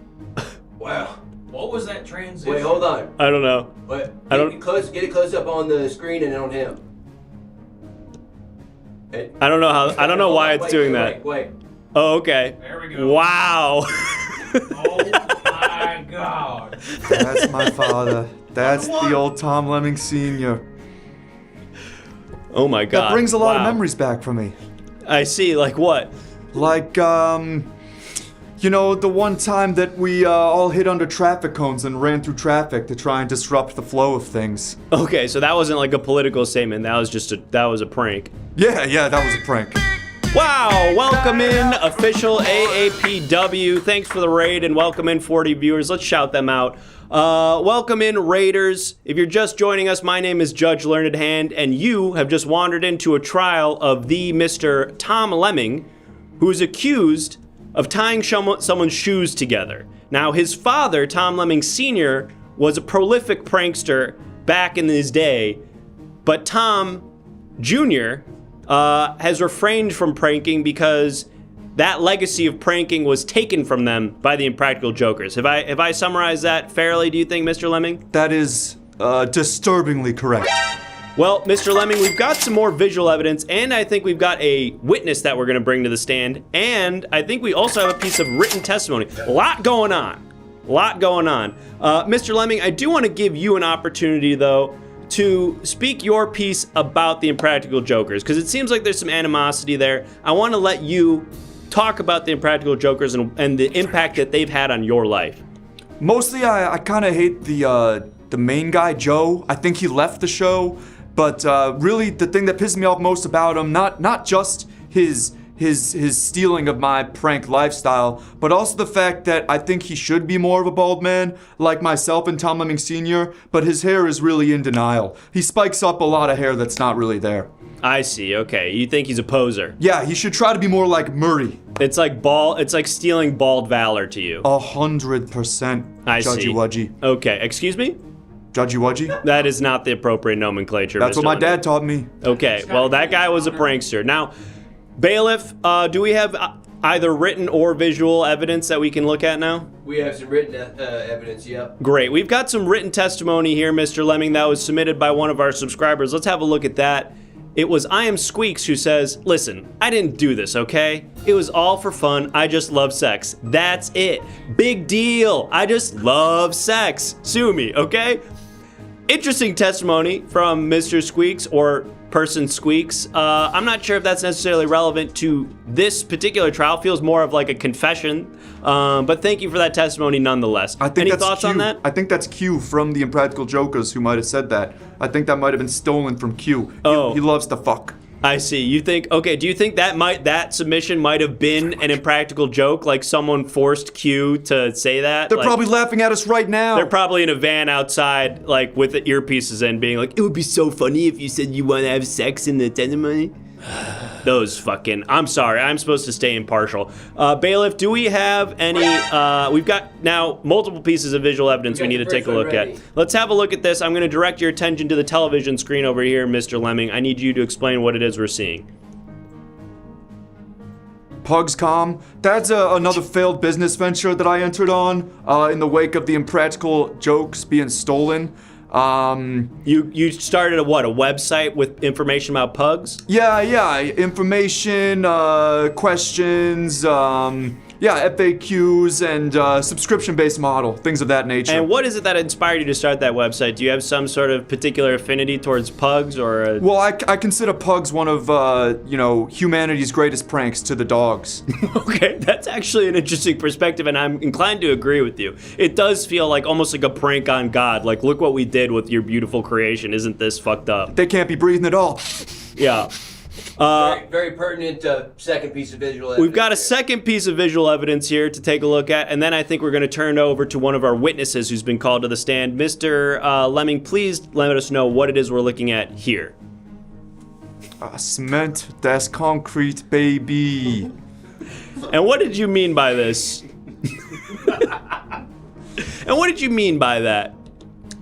Wow. What was that transition? Wait, hold on. I don't know. Wait, I don't- get it close up on the screen and on him. I don't know why it's doing that. Wait. Oh, okay. There we go. Wow. Oh my God. That's my father. That's the old Tom Lemming Sr. Oh my God. That brings a lot of Wow. memories back for me. I see, like what? Like, you know, the one time that we all hid under traffic cones and ran through traffic to try and disrupt the flow of things. Okay, so that wasn't like a political statement. That was just that was a prank. Yeah, that was a prank. Wow, welcome in official AAPW. Thanks for the raid and welcome in 40 viewers. Let's shout them out. Welcome in, Raiders. If you're just joining us, my name is Judge Learned Hand, and you have just wandered into a trial of the Mr. Tom Lemming, who is accused of tying someone's shoes together. Now, his father, Tom Lemming Sr., was a prolific prankster back in his day, but Tom Jr. Has refrained from pranking because that legacy of pranking was taken from them by the Impractical Jokers. Have I summarized that fairly, do you think, Mr. Lemming? That is disturbingly correct. Well, Mr. Lemming, we've got some more visual evidence, and I think we've got a witness that we're going to bring to the stand, and I think we also have a piece of written testimony. A lot going on. Mr. Lemming, I do want to give you an opportunity, though, to speak your piece about the Impractical Jokers, because it seems like there's some animosity there. I want to let you talk about the Impractical Jokers and the impact that they've had on your life. Mostly, I kind of hate the main guy, Joe. I think he left the show, but really the thing that pisses me off most about him, not just his stealing of my prank lifestyle, but also the fact that I think he should be more of a bald man, like myself and Tom Lemming Sr., but his hair is really in denial. He spikes up a lot of hair that's not really there. I see, okay. You think he's a poser? Yeah, he should try to be more like Murray. It's like stealing bald valor to you. 100%. I see. Judgy Wudgy. Okay, excuse me? Judgy Wudgy? That is not the appropriate nomenclature, That's Mr. what my Lemming. dad taught me. Okay, well, that guy was a prankster. Now, Bailiff, do we have either written or visual evidence that we can look at now? We have some written evidence, yep. Great. We've got some written testimony here, Mr. Lemming, that was submitted by one of our subscribers. Let's have a look at that. It was I Am Squeaks who says, listen, I didn't do this, okay? It was all for fun. I just love sex. That's it. Big deal. I just love sex. Sue me, okay? Interesting testimony from Mr. Squeaks, or person Squeaks. I'm not sure if that's necessarily relevant to this particular trial. Feels more of like a confession. But thank you for that testimony nonetheless. Any thoughts on that? I think that's Q from the Impractical Jokers who might have said that. I think that might have been stolen from Q. Oh. He loves to fuck. I see. You think, okay, do you think that submission might have been an impractical joke? Like someone forced Q to say that? They're like, probably laughing at us right now. They're probably in a van outside, like with the earpieces in, being like, it would be so funny if you said you want to have sex in the testimony. Those fucking, I'm sorry, I'm supposed to stay impartial. Bailiff, do we have any, we've got now multiple pieces of visual evidence we need to take a look at. Let's have a look at this. I'm going to direct your attention to the television screen over here, Mr. Lemming. I need you to explain what it is we're seeing. Pugscom. That's another failed business venture that I entered on in the wake of the Impractical Jokes being stolen. You started a website with information about pugs? Yeah, information, questions, FAQs, and subscription-based model, things of that nature. And what is it that inspired you to start that website? Do you have some sort of particular affinity towards pugs, or? Well, I consider pugs one of, humanity's greatest pranks to the dogs. Okay, that's actually an interesting perspective, and I'm inclined to agree with you. It does feel like almost like a prank on God. Like, look what we did with your beautiful creation. Isn't this fucked up? They can't be breathing at all. Yeah. Very pertinent second piece of visual evidence. We've got a second piece of visual evidence here to take a look at, and then I think we're going to turn over to one of our witnesses who's been called to the stand. Mr. Lemming, please let us know what it is we're looking at here. Cement, that's concrete, baby. And what did you mean by this? And what did you mean by that?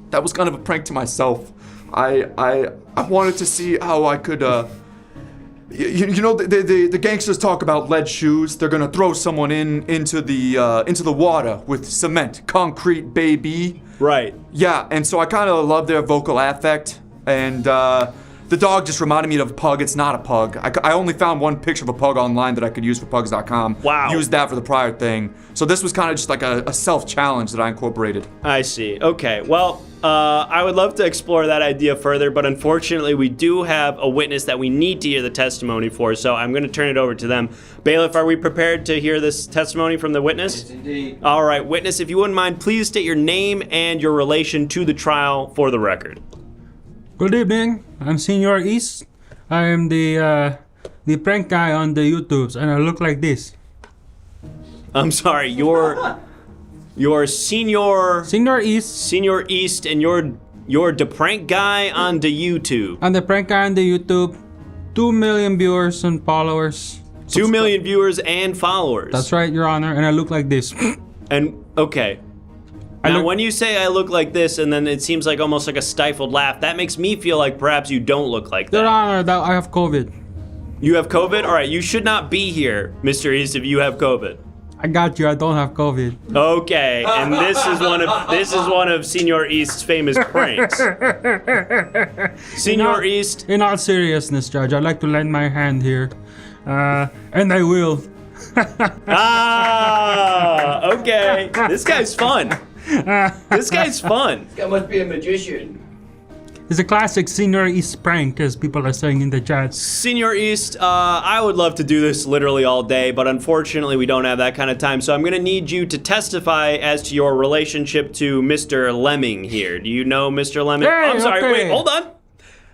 That was kind of a prank to myself. I wanted to see how I could, the gangsters talk about lead shoes. They're gonna throw someone into the water with cement, concrete, baby. Right. Yeah, and so I kind of love their vocal affect, and the dog just reminded me of a pug. It's not a pug. I only found one picture of a pug online that I could use for pugs.com. Wow. Used that for the prior thing. So this was kind of just like a self-challenge that I incorporated. I see. Okay. Well, I would love to explore that idea further, but unfortunately we do have a witness that we need to hear the testimony for, so I'm going to turn it over to them. Bailiff, are we prepared to hear this testimony from the witness? Yes, indeed. All right, witness, if you wouldn't mind, please state your name and your relation to the trial for the record. Good evening. I'm Senior East. I am the prank guy on the YouTubes, and I look like this. I'm sorry, you're You're Senior Senior East, and you're the prank guy on the YouTube. and the prank guy on the YouTube. 2 million viewers and followers. 2 million viewers and followers. That's right, Your Honor, and I look like this. And okay. Now, when you say I look like this, and then it seems like almost like a stifled laugh, that makes me feel like perhaps you don't look like Your that. Honor, that I have COVID. You have COVID? All right, you should not be here, Mr. East, if you have COVID. I got you. I don't have COVID. Okay, and this is one of Senior East's famous pranks. Senior East. In all seriousness, Judge, I'd like to lend my hand here, and I will. Okay. This guy's fun. This guy's fun. This guy must be a magician. It's a classic Senior East prank, as people are saying in the chat. Senior East, I would love to do this literally all day, but unfortunately we don't have that kind of time, so I'm gonna need you to testify as to your relationship to Mr. Lemming here. Do you know Mr. Lemming? Hey, I'm sorry, okay. wait, hold on.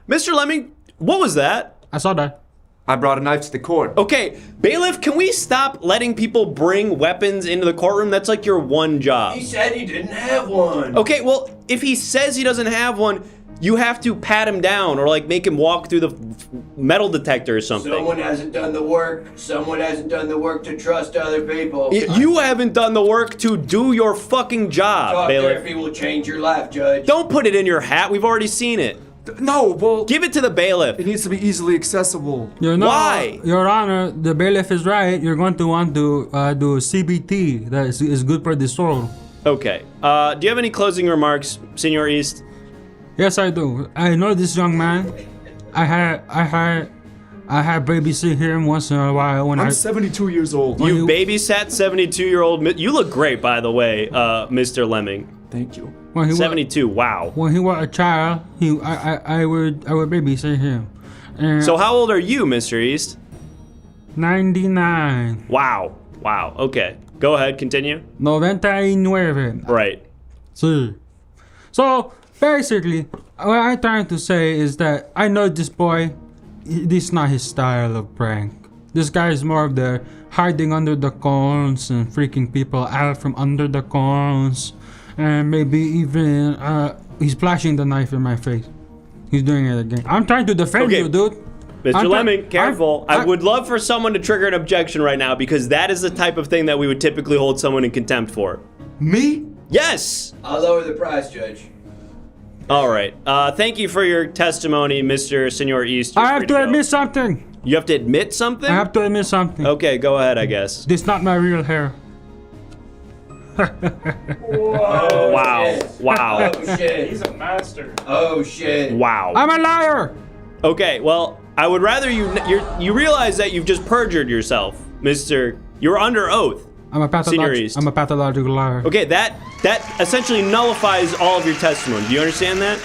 Mr. Lemming, what was that? I saw that. I brought a knife to the court. Okay, bailiff, can we stop letting people bring weapons into the courtroom? That's like your one job. He said he didn't have one. Okay, well, if he says he doesn't have one, you have to pat him down or like make him walk through the metal detector or something. Someone hasn't done the work. Someone hasn't done the work to trust other people. You haven't done the work to do your fucking job, Talk bailiff. therapy will change your life, Judge. Don't put it in your hat. We've already seen it. No, well, Give it to the bailiff. it needs to be easily accessible. Why? Your Honor, the bailiff is right. You're going to want to do CBT. That is good for the soul. Okay. Do you have any closing remarks, Senior East? Yes, I do. I know this young man. I had babysit him once in a while when I'm 72 years old. You babysat 72-year-old. You look great, by the way, Mr. Lemming. Thank you. when he 72. Wow. when he was a child. I would babysit him. And So how old are you, Mr. East? 99. Wow. Wow. Okay. Go ahead. Continue. 99. Right. Sí. So basically, what I'm trying to say is that I know this boy. This is not his style of prank. This guy is more of the hiding under the cones and freaking people out from under the cones, and maybe even he's flashing the knife in my face. He's doing it again. I'm trying to defend Okay. you, dude. Mr. Lemming, careful. I would love for someone to trigger an objection right now because that is the type of thing that we would typically hold someone in contempt for. Me? Yes! I'll lower the price, Judge. All right. Thank you for your testimony, Mr. Senor East. You're I have free to go. admit something. You have to admit something? I have to admit something. Okay, go ahead, I guess. This is not my real hair. Oh, Wow. shit. Wow. Oh, shit. He's a master. Oh, shit. Wow. I'm a liar. Okay, well, I would rather you realize that you've just perjured yourself, Mr. You're under oath. I'm a Senior East. pathological liar. Okay, that essentially nullifies all of your testimony. Do you understand that?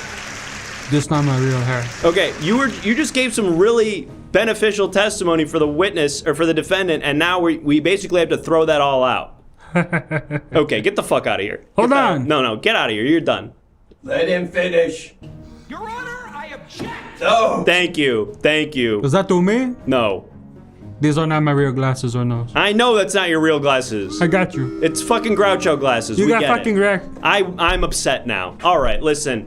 This is not my real hair. Okay, you just gave some really beneficial testimony for the witness or for the defendant, and now we basically have to throw that all out. Okay, get the fuck out of here. Hold Get the- on. No, get out of here. You're done. Let him finish. Your Honor, I object. No. Thank you. Thank you. Was that to me? No. These are not my real glasses or nose. I know that's not your real glasses. I got you. It's fucking Groucho glasses. You we got get fucking it. wrecked. I'm upset now. All right, listen.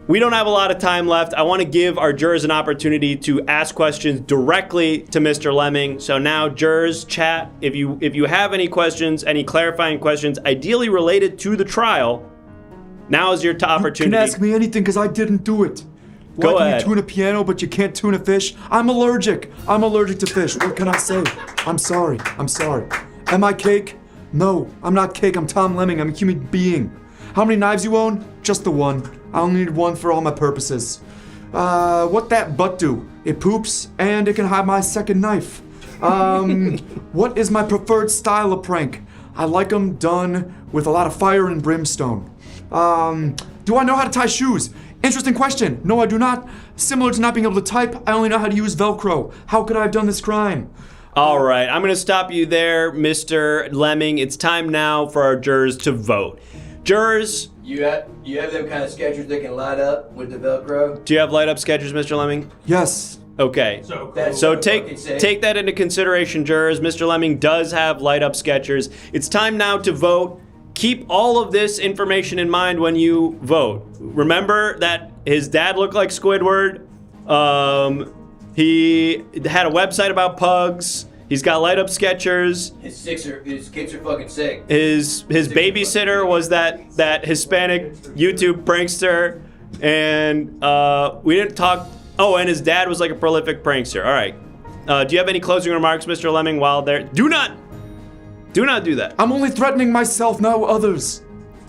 We don't have a lot of time left. I want to give our jurors an opportunity to ask questions directly to Mr. Lemming. So now, jurors, chat. If you have any questions, any clarifying questions, ideally related to the trial, now is your You opportunity. can ask me anything because I didn't do it. Go Why ahead. can you tune a piano but you can't tune a fish? I'm allergic. I'm allergic to fish. What can I say? I'm sorry. I'm sorry. Am I cake? No, I'm not cake. I'm Tom Lemming. I'm a human being. How many knives you own? Just the one. I only need one for all my purposes. What that butt do? It poops and it can hide my second knife. What is my preferred style of prank? I like them done with a lot of fire and brimstone. Do I know how to tie shoes? Interesting question. No, I do not. Similar to not being able to type, I only know how to use Velcro. How could I have done this crime? All right, I'm going to stop you there, Mr. Lemming. It's time now for our jurors to vote. Jurors, You have them kind of sketchers that can light up with the Velcro? do you have light up sketchers, Mr. Lemming? Yes. Okay. That's So what take fucking say. that into consideration, jurors. Mr. Lemming does have light up sketchers. It's time now to vote. keep all of this information in mind when you vote. Remember that his dad looked like Squidward. He had a website about pugs. He's got light up Skechers. His kids are fucking sick. His babysitter was that Hispanic YouTube prankster, and we didn't talk. Oh, and his dad was like a prolific prankster. All right. Do you have any closing remarks, Mr. Lemming? While there, do not do that. I'm only threatening myself, no others.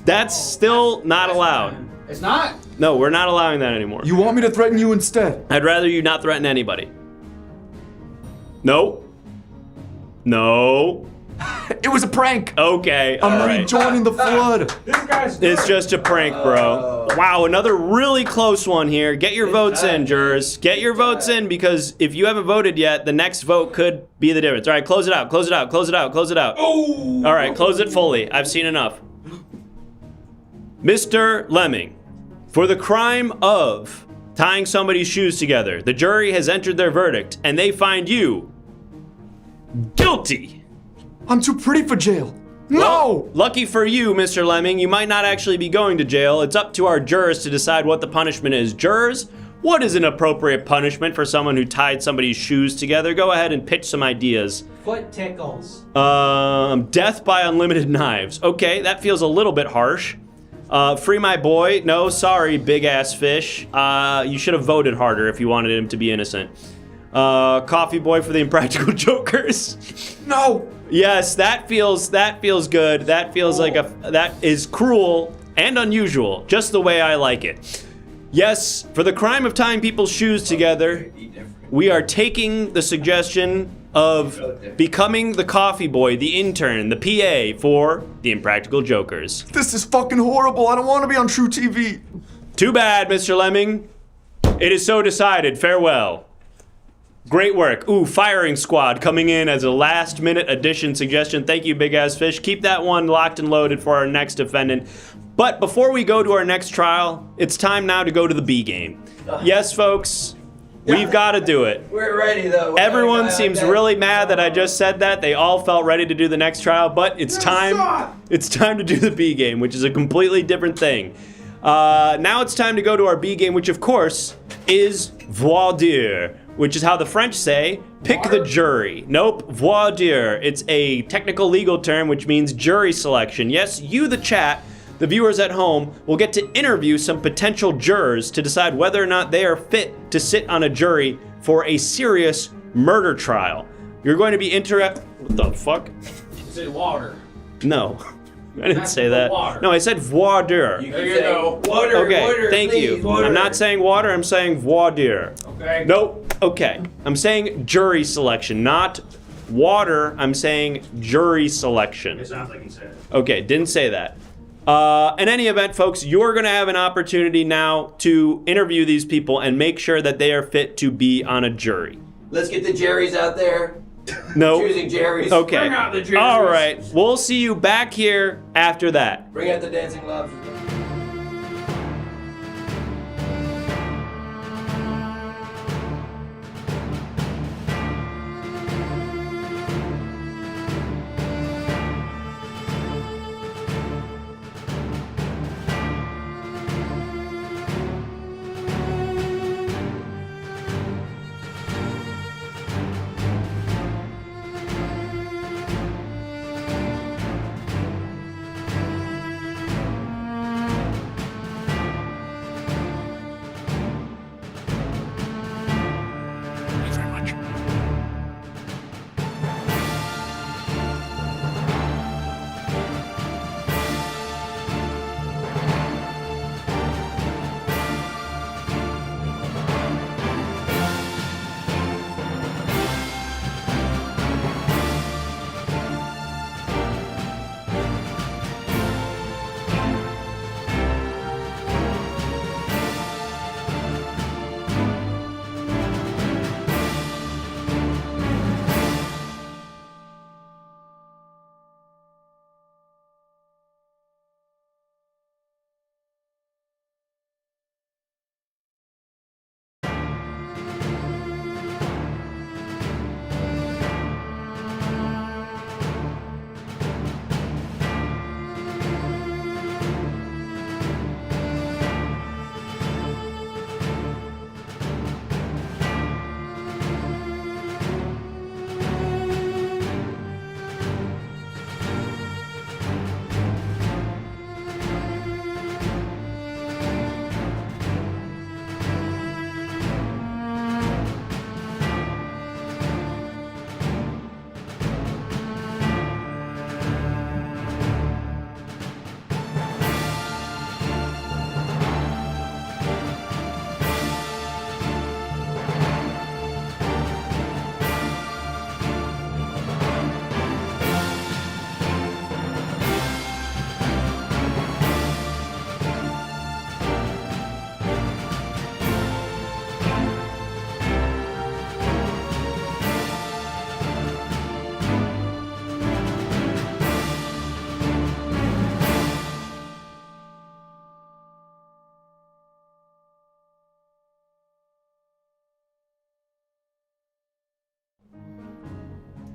That's still not allowed. It's not. No, we're not allowing that anymore. You want me to threaten you instead? I'd rather you not threaten anybody. No. It was a prank. Okay, all I'm right. rejoining the flood. It's just a prank, bro. Wow, another really close one here. Get your votes in, jurors. Get your votes in, because if you haven't voted yet, the next vote could be the difference. All right, close it out, close it out, close it out, close it out. Oh! All right, close it fully. I've seen enough. Mr. Lemming, for the crime of tying somebody's shoes together, the jury has entered their verdict, and they find you guilty. I'm too pretty for jail. No! Well, lucky for you, Mr. Lemming, you might not actually be going to jail. It's up to our jurors to decide what the punishment is. Jurors, what is an appropriate punishment for someone who tied somebody's shoes together? Go ahead and pitch some ideas. Foot tickles. Death by unlimited knives. Okay, that feels a little bit harsh. Free my boy. No, sorry, big ass fish. You should have voted harder if you wanted him to be innocent. Coffee boy for the impractical jokers. No! Yes, that feels good. That feels like that is cruel and unusual, just the way I like it. Yes, for the crime of tying people's shoes together, we are taking the suggestion of becoming the coffee boy, the intern, the PA for the impractical jokers. This is fucking horrible. I don't want to be on True TV. Too bad, Mr. Lemming. It is so decided. Farewell. Great work. Ooh, firing squad coming in as a last minute addition suggestion. Thank you, big ass fish. Keep that one locked and loaded for our next defendant. But before we go to our next trial, it's time now to go to the B game. Yes, folks, we've got to do it. We're ready though. Everyone seems really mad that I just said that. They all felt ready to do the next trial, but it's time. It's time to do the B game, which is a completely different thing. Now it's time to go to our B game, which of course is voir dire, which is how the French say, pick the jury. Nope, voir dire. It's a technical legal term which means jury selection. Yes, you, the chat, the viewers at home, will get to interview some potential jurors to decide whether or not they are fit to sit on a jury for a serious murder trial. You're going to be What the fuck? It's in water. No. I didn't say that. No, I said voir dire. There you go. Water, okay, water, thank please, you. water. I'm not saying water, I'm saying voir dire. Okay. Nope. Okay. I'm saying jury selection, not water. I'm saying jury selection. It sounds like he said it. Okay, didn't say that. In any event, folks, you're going to have an opportunity now to interview these people and make sure that they are fit to be on a jury. Let's get the Jerry's out there. No. Choosing Jerry's. Okay. Bring out the Jerry's. All right. We'll see you back here after that. Bring out the dancing lobster.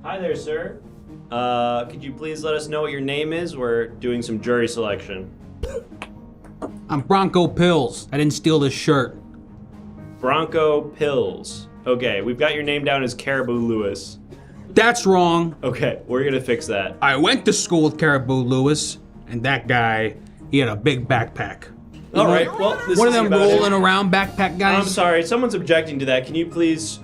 Hi there, sir. Could you please let us know what your name is? We're doing some jury selection. I'm Bronco Pills. I didn't steal this shirt. Bronco Pills. Okay, we've got your name down as Caribou Lewis. That's wrong. Okay, we're gonna fix that. I went to school with Caribou Lewis, and that guy, he had a big backpack. All right, well, this One is of them about it. rolling around backpack guys. I'm sorry, someone's objecting to that. Can you please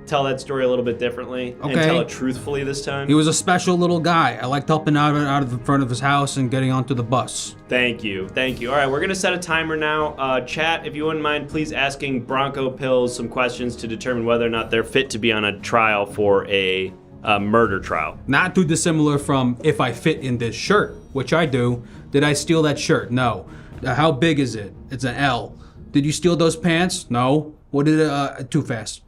tell that story a little bit differently and Okay. tell it truthfully this time? He was a special little guy. I liked helping out of the front of his house and getting onto the bus. Thank you. All right, we're gonna set a timer now. Chat, if you wouldn't mind, please asking Bronco Pills some questions to determine whether or not they're fit to be on a trial for a murder trial. Not too dissimilar from if I fit in this shirt, which I do. Did I steal that shirt? No. How big is it? It's an L. Did you steal those pants? No. What did too fast.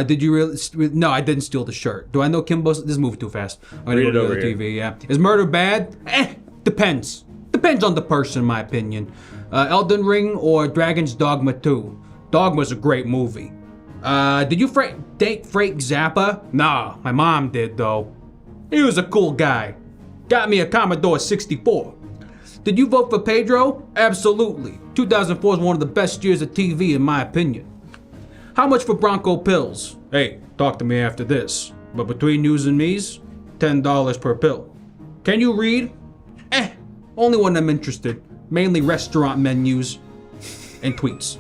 Did you really? No, I didn't steal the shirt. Do I know Kimbo's? This moved too fast. I'm gonna Read go it to over the here. TV. Yeah. Is murder bad? Depends. Depends on the person, in my opinion. Elden Ring or Dragon's Dogma 2. Dogma's a great movie. Did you date Frank Zappa? Nah, my mom did though. He was a cool guy. Got me a Commodore 64. Did you vote for Pedro? Absolutely. 2004 is one of the best years of TV in my opinion. How much for Bronco Pills? Hey, talk to me after this. But between yous and me's, $10 per pill. Can you read? Only when I'm interested. Mainly restaurant menus and tweets.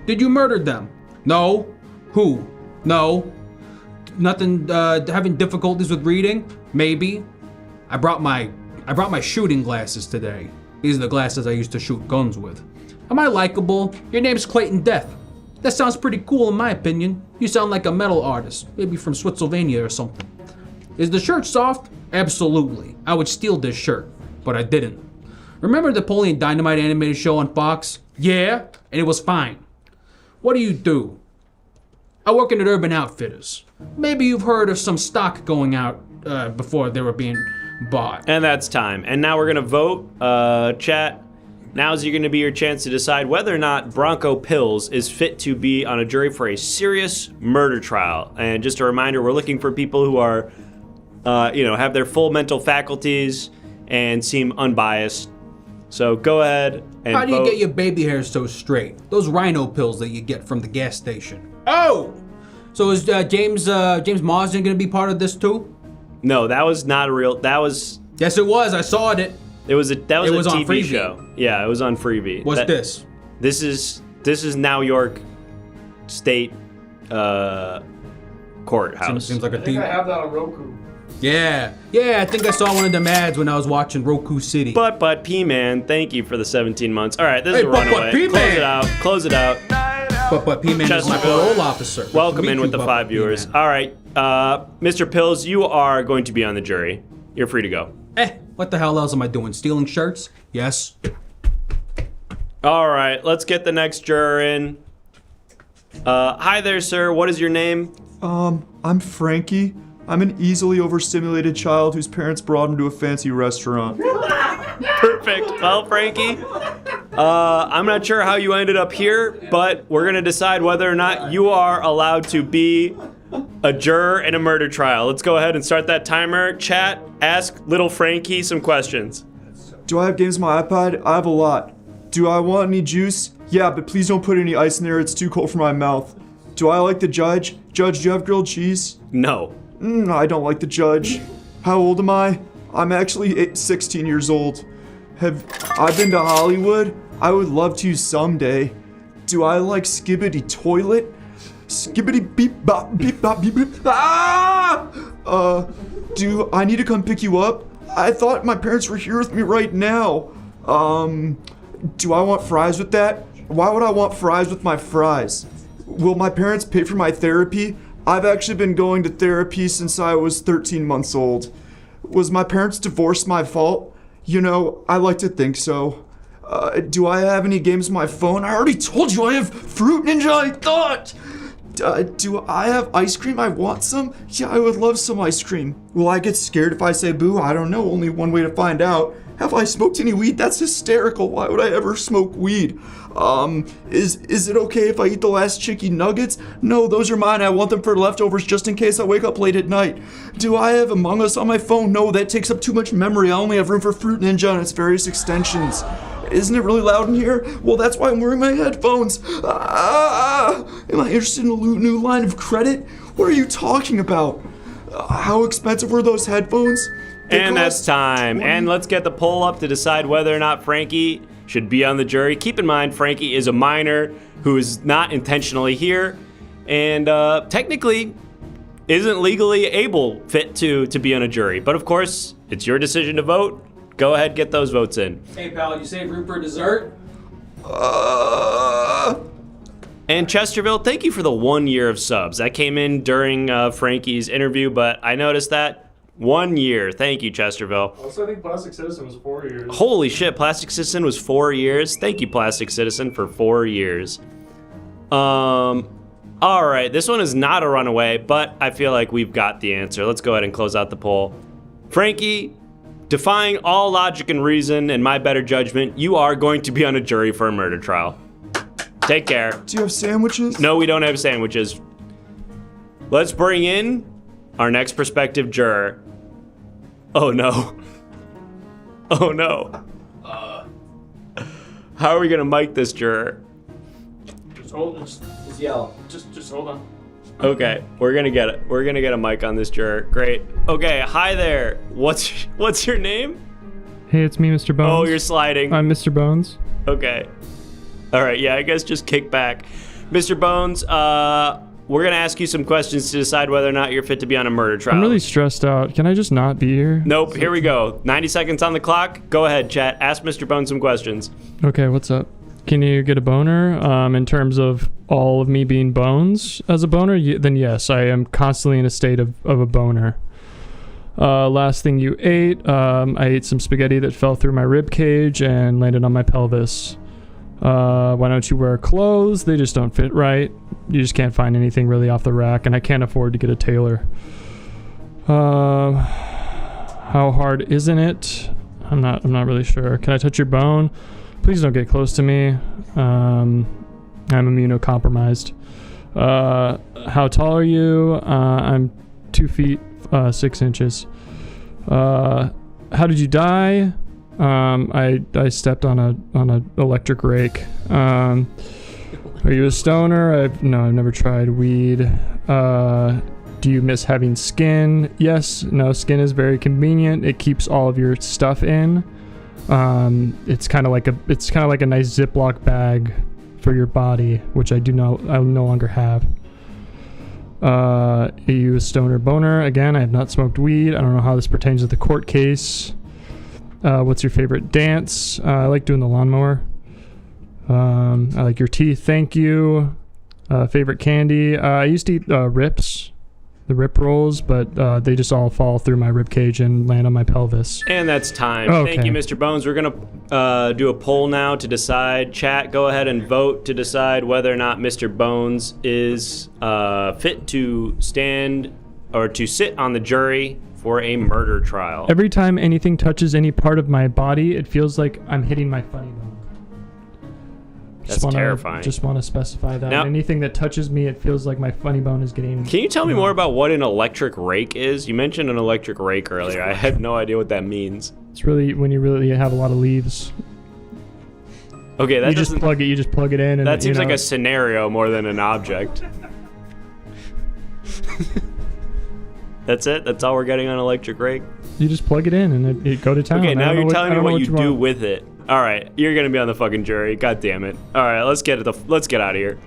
Did you murder them? No. Who? No. Nothing, having difficulties with reading? Maybe. I brought my shooting glasses today. These are the glasses I used to shoot guns with. Am I likable? Your name's Clayton Death. That sounds pretty cool in my opinion. You sound like a metal artist, maybe from Switzerland or something. Is the shirt soft? Absolutely. I would steal this shirt, but I didn't. Remember the Napoleon Dynamite animated show on Fox? Yeah, and it was fine. What do you do? I work in at Urban Outfitters. Maybe you've heard of some stock going out before they were being bought. And that's time. And now we're gonna vote. Chat. Now's gonna be your chance to decide whether or not Bronco Pills is fit to be on a jury for a serious murder trial. And just a reminder, we're looking for people who are, have their full mental faculties and seem unbiased. So go ahead and How do you vote. get your baby hair so straight? Those rhino pills that you get from the gas station. Oh! So is James Marsden gonna be part of this too? No, that was not a real. That was. Yes, it was. I saw it. It was a on TV Freevee. show. Yeah, it was on Freevee. What's this? This is now York State courthouse. Seems like a I think TV. I have that on Roku. Yeah, I think I saw one of them ads when I was watching Roku City. But P-Man, thank you for the 17 months. All right, this is Hey, a but runaway. P-Man. Close it out. But P-Man is my Chesterfield. parole officer. Welcome Meet in with you, the Bubba 5 viewers. P-Man. All right, Mr. Pills, you are going to be on the jury. You're free to go. What the hell else am I doing? Stealing shirts? Yes. All right, let's get the next juror in. Hi there, sir. What is your name? I'm Frankie. I'm an easily overstimulated child whose parents brought him to a fancy restaurant. Perfect. Well, Frankie, I'm not sure how you ended up here, but we're gonna decide whether or not you are allowed to be a juror in a murder trial. Let's go ahead and start that timer. Chat, ask little Frankie some questions. Do I have games on my iPad? I have a lot. Do I want any juice? Yeah, but please don't put any ice in there. It's too cold for my mouth. Do I like the judge? Judge, do you have grilled cheese? No. I don't like the judge. How old am I? I'm actually 16 years old. Have I been to Hollywood? I would love to someday. Do I like Skibbity Toilet? Skibbity beep bop beep bop beep beep. Ah! Do I need to come pick you up? I thought my parents were here with me right now. Do I want fries with that? Why would I want fries with my fries? Will my parents pay for my therapy? I've actually been going to therapy since I was 13 months old. Was my parents' divorce my fault? You know, I like to think so. Do I have any games on my phone? I already told you I have Fruit Ninja, I thought! Do I have ice cream? I want some? Yeah, I would love some ice cream. Will I get scared if I say boo? I don't know, only one way to find out. Have I smoked any weed? That's hysterical. Why would I ever smoke weed? Is it okay if I eat the last chicken nuggets? No, those are mine. I want them for leftovers just in case I wake up late at night. Do I have Among Us on my phone? No, that takes up too much memory. I only have room for Fruit Ninja and its various extensions. Isn't it really loud in here? Well, that's why I'm wearing my headphones. Am I interested in a new line of credit? What are you talking about? How expensive were those headphones? And that's time. And let's get the poll up to decide whether or not Frankie should be on the jury. Keep in mind, Frankie is a minor who is not intentionally here and technically isn't legally fit to be on a jury. But of course, it's your decision to vote. Go ahead, get those votes in. Hey, pal, you save room for dessert? And Chesterville, thank you for the 1 year of subs. That came in during Frankie's interview, but I noticed that 1 year. Thank you, Chesterville. Also, I think Plastic Citizen was 4 years. Holy shit, Plastic Citizen was 4 years. Thank you, Plastic Citizen, for 4 years. All right, this one is not a runaway, but I feel like we've got the answer. Let's go ahead and close out the poll. Frankie, defying all logic and reason and my better judgment, you are going to be on a jury for a murder trial. Take care. Do you have sandwiches? No, we don't have sandwiches. Let's bring in our next prospective juror. Oh no. Oh no. How are we gonna mic this juror? Just yell. Just hold on. Okay, we're gonna get it. We're gonna get a mic on this juror. Great. Okay, hi there. What's your name? Hey, it's me, Mr. Bones. Oh, you're sliding. I'm Mr. Bones. Okay. All right, yeah, I guess just kick back. Mr. Bones, we're gonna ask you some questions to decide whether or not you're fit to be on a murder trial. I'm really stressed out. Can I just not be here? Nope, here we go. 90 seconds on the clock. Go ahead, chat. Ask Mr. Bones some questions. Okay, what's up? Can you get a boner? In terms of all of me being Bones as a boner, then yes, I am constantly in a state of a boner. Last thing you ate, I ate some spaghetti that fell through my rib cage and landed on my pelvis. Why don't you wear clothes? They just don't fit right. You just can't find anything really off the rack, and I can't afford to get a tailor. How hard isn't it? I'm not really sure. Can I touch your bone? Please don't get close to me. I'm immunocompromised. How tall are you? I'm 2 feet 6 inches. How did you die? I stepped on a electric rake. Are you a stoner? No, I've never tried weed. Do you miss having skin? Yes. No, skin is very convenient. It keeps all of your stuff in. It's kind of like a nice Ziploc bag for your body, which I no longer have. Are you a stoner boner? Again, I have not smoked weed. I don't know how this pertains to the court case. What's your favorite dance? I like doing the lawnmower. I like your teeth, thank you. Favorite candy? I used to eat Rips, the Rip Rolls, but they just all fall through my rib cage and land on my pelvis. And that's time. Okay. Thank you, Mr. Bones. We're gonna do a poll now to decide. Chat, go ahead and vote to decide whether or not Mr. Bones is fit to stand or to sit on the jury for a murder trial. Every time anything touches any part of my body, it feels like I'm hitting my funny bone. That's terrifying. Just want to specify that. Now, anything that touches me, it feels like my funny bone is getting... Can you tell me more about what an electric rake is? You mentioned an electric rake earlier. I had no idea what that means. It's really when you really have a lot of leaves. Okay, that you just plug it in. And, that seems like a scenario more than an object. That's it? That's all we're getting on electric rake? You just plug it in and it go to town. Okay, now you're telling me what you do with it. All right, you're gonna be on the fucking jury. God damn it. All right, let's get out of here.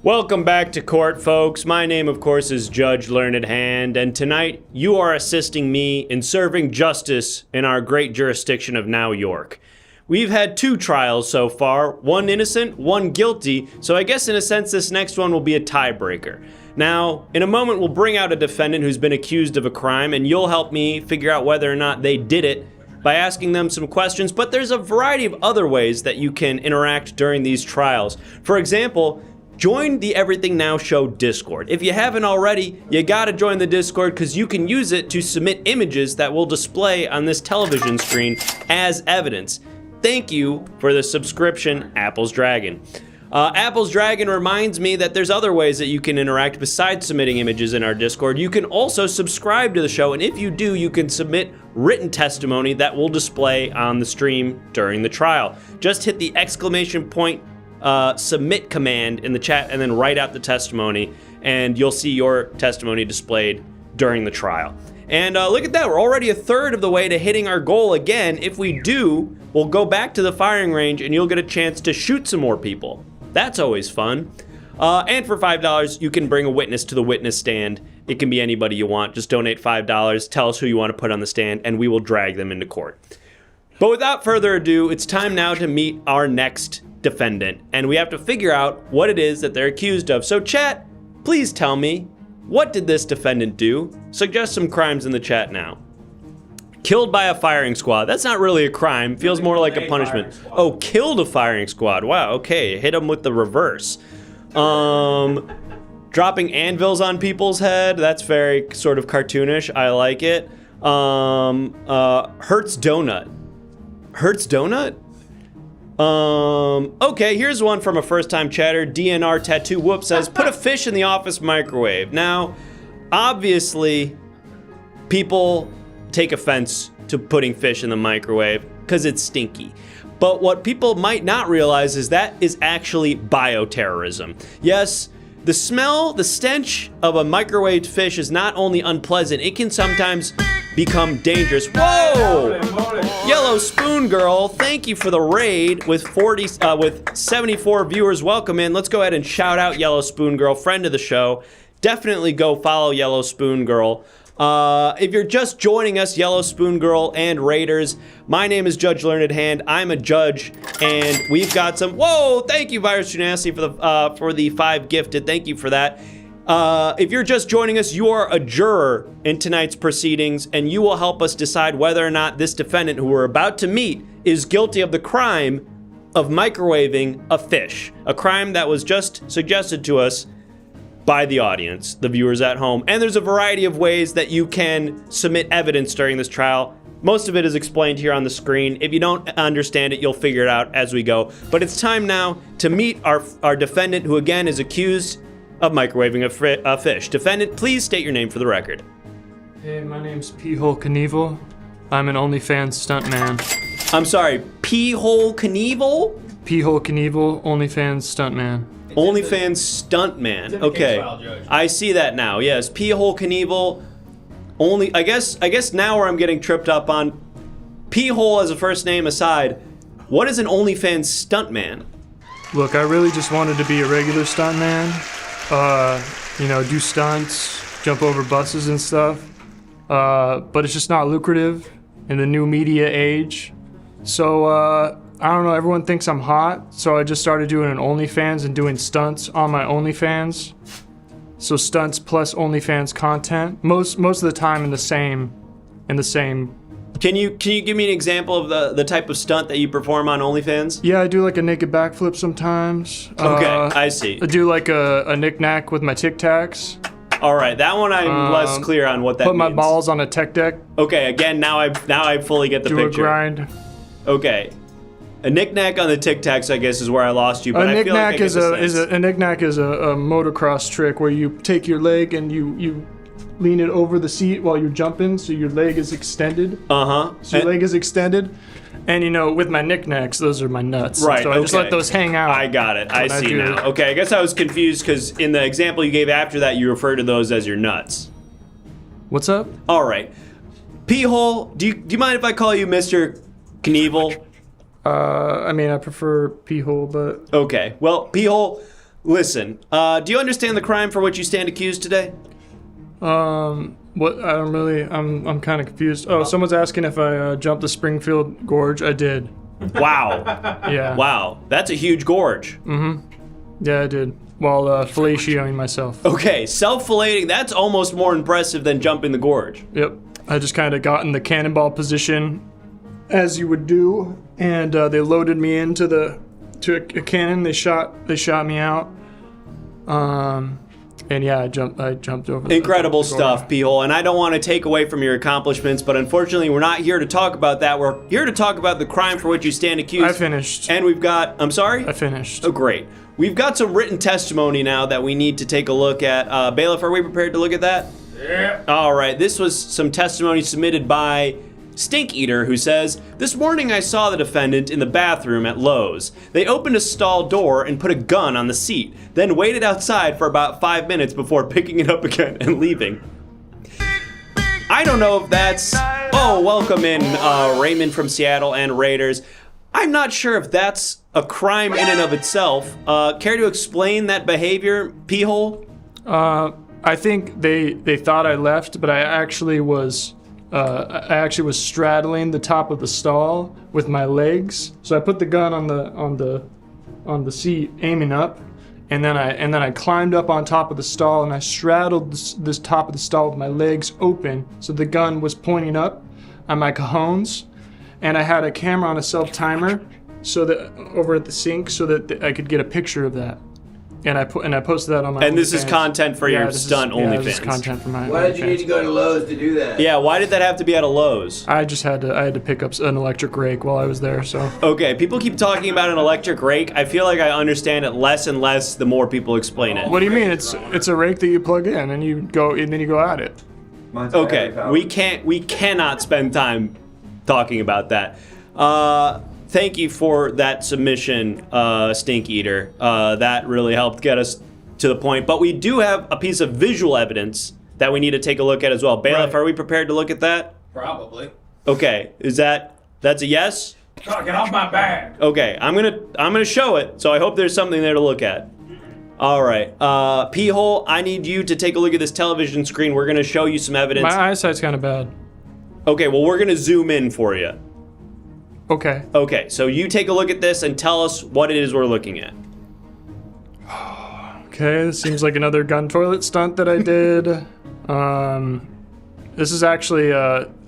Welcome back to court, folks. My name, of course, is Judge Learned Hand, and tonight you are assisting me in serving justice in our great jurisdiction of Now York. We've had 2 trials so far, 1 innocent, 1 guilty, so I guess in a sense this next one will be a tiebreaker. Now, in a moment we'll bring out a defendant who's been accused of a crime, and you'll help me figure out whether or not they did it by asking them some questions, but there's a variety of other ways that you can interact during these trials. For example, join the Everything Now Show Discord. If you haven't already, you gotta join the Discord because you can use it to submit images that will display on this television screen as evidence. Thank you for the subscription, Apple's Dragon. Apple's Dragon reminds me that there's other ways that you can interact besides submitting images in our Discord. You can also subscribe to the show, and if you do, you can submit written testimony that will display on the stream during the trial. Just hit the exclamation point submit command in the chat and then write out the testimony, and you'll see your testimony displayed during the trial. And look at that, we're already a third of the way to hitting our goal again. If we do, we'll go back to the firing range and you'll get a chance to shoot some more people. That's always fun. And for $5, you can bring a witness to the witness stand. It can be anybody you want. Just donate $5, tell us who you want to put on the stand, and we will drag them into court. But without further ado, it's time now to meet our next defendant, and we have to figure out what it is that they're accused of. So chat, please tell me, what did this defendant do? Suggest some crimes in the chat now. Killed by a firing squad. That's not really a crime. Feels more like a punishment. Oh, killed a firing squad. Wow, okay. Hit them with the reverse. Dropping anvils on people's head. That's very sort of cartoonish. I like it. Hurts donut. Hurts donut? Okay, here's one from a first-time chatter. DNR Tattoo Whoop says, put a fish in the office microwave. Now, obviously, people take offense to putting fish in the microwave because it's stinky. But what people might not realize is that is actually bioterrorism. Yes, the smell, the stench of a microwaved fish is not only unpleasant, it can sometimes become dangerous. Whoa! Yellow Spoon Girl, thank you for the raid with 74 viewers. Welcome in. Let's go ahead and shout out Yellow Spoon Girl, friend of the show. Definitely go follow Yellow Spoon Girl. If you're just joining us, Yellow Spoon Girl and Raiders, my name is Judge Learned Hand. I'm a judge, and we've got some. Whoa! Thank you, Virus Genasi, for the 5 gifted. Thank you for that. If you're just joining us, you are a juror in tonight's proceedings, and you will help us decide whether or not this defendant who we're about to meet is guilty of the crime of microwaving a fish, a crime that was just suggested to us by the audience, the viewers at home. And there's a variety of ways that you can submit evidence during this trial. Most of it is explained here on the screen. If you don't understand it, you'll figure it out as we go. But it's time now to meet our defendant, who again is accused of microwaving a fish. Defendant, please state your name for the record. Hey, my name's P-Hole Knievel. I'm an OnlyFans stuntman. I'm sorry, P-Hole Knievel? P-Hole Knievel, OnlyFans stuntman. OnlyFans stuntman. Okay, I see that now. Yes, P-Hole Knievel. I guess now where I'm getting tripped up on, P-Hole as a first name aside, what is an OnlyFans stuntman? Look, I really just wanted to be a regular stuntman. Do stunts, jump over buses and stuff. But it's just not lucrative in the new media age. So, I don't know, everyone thinks I'm hot, so I just started doing an OnlyFans and doing stunts on my OnlyFans. So stunts plus OnlyFans content, most of the time in the same. Can you give me an example of the type of stunt that you perform on OnlyFans? Yeah, I do like a naked backflip sometimes. Okay, I see. I do like a knick-knack with my Tic Tacs. All right, that one I'm less clear on what that means. Put my balls on a tech deck. Okay, again, now I fully get the picture. Do a grind. Okay. A knick-knack on the Tic Tacs, I guess, is where I lost you. But a knick-knack is a knick-knack is a motocross trick where you take your leg and you lean it over the seat while you're jumping, so your leg is extended. So your leg is extended, and with my knickknacks, those are my nuts. Right. So I just let those hang out. I got it. I see now. Okay, I guess I was confused because in the example you gave after that, you referred to those as your nuts. What's up? All right. P-hole, do you mind if I call you Mr. Knievel? I prefer P-hole, but... Okay. Well, P-hole, Listen, do you understand the crime for which you stand accused today? What? I don't really. I'm kind of confused. Oh, someone's asking if I jumped the Springfield Gorge. I did. Wow. Yeah. Wow, that's a huge gorge. Yeah, I did. While fellatiating myself. Okay, self-fillating, that's almost more impressive than jumping the gorge. Yep. I just kind of got in the cannonball position, as you would do, and they loaded me into a cannon. They shot me out. And yeah, I jumped over. Incredible the stuff, P-hole, and I don't want to take away from your accomplishments, but unfortunately we're not here to talk about that. We're here to talk about the crime for which you stand accused. I finished. And we've got, I'm sorry? I finished. Oh, great. We've got some written testimony now that we need to take a look at. Bailiff, are we prepared to look at that? Yeah. All right, this was some testimony submitted by Stink Eater, who says, "This morning I saw the defendant in the bathroom at Lowe's. They opened a stall door and put a gun on the seat, then waited outside for about 5 minutes before picking it up again and leaving." I don't know if that's... Oh, welcome in, Raymond from Seattle and Raiders. I'm not sure if that's a crime in and of itself. Care to explain that behavior, P-hole? I think they thought I left, but I actually was straddling the top of the stall with my legs. So I put the gun on the seat, aiming up, and then I climbed up on top of the stall and I straddled this top of the stall with my legs open, so the gun was pointing up on my cajones, and I had a camera on a self timer, so that over at the sink, so that I could get a picture of that. And I posted that on my. And this is OnlyFans. content for your stunt OnlyFans. This is content for my. Why did you need to go to Lowe's to do that? Yeah, why did that have to be at a Lowe's? I just had to pick up an electric rake while I was there, so. Okay, people keep talking about an electric rake. I feel like I understand it less and less the more people explain it. What do you mean? It's a rake that you plug in and then you go at it. Okay, we cannot spend time talking about that. Thank you for that submission, Stink Eater. That really helped get us to the point. But we do have a piece of visual evidence that we need to take a look at as well. Bailiff, Right. are we prepared to look at that? Probably. Okay, that's a yes? Oh, get off my bag. Okay, I'm gonna show it, so I hope there's something there to look at. All right, P-hole, I need you to take a look at this television screen. We're gonna show you some evidence. My eyesight's kind of bad. Okay, well, we're gonna zoom in for you. Okay. Okay, so you take a look at this and tell us what it is we're looking at. Okay, this seems like another gun toilet stunt that I did. This is actually,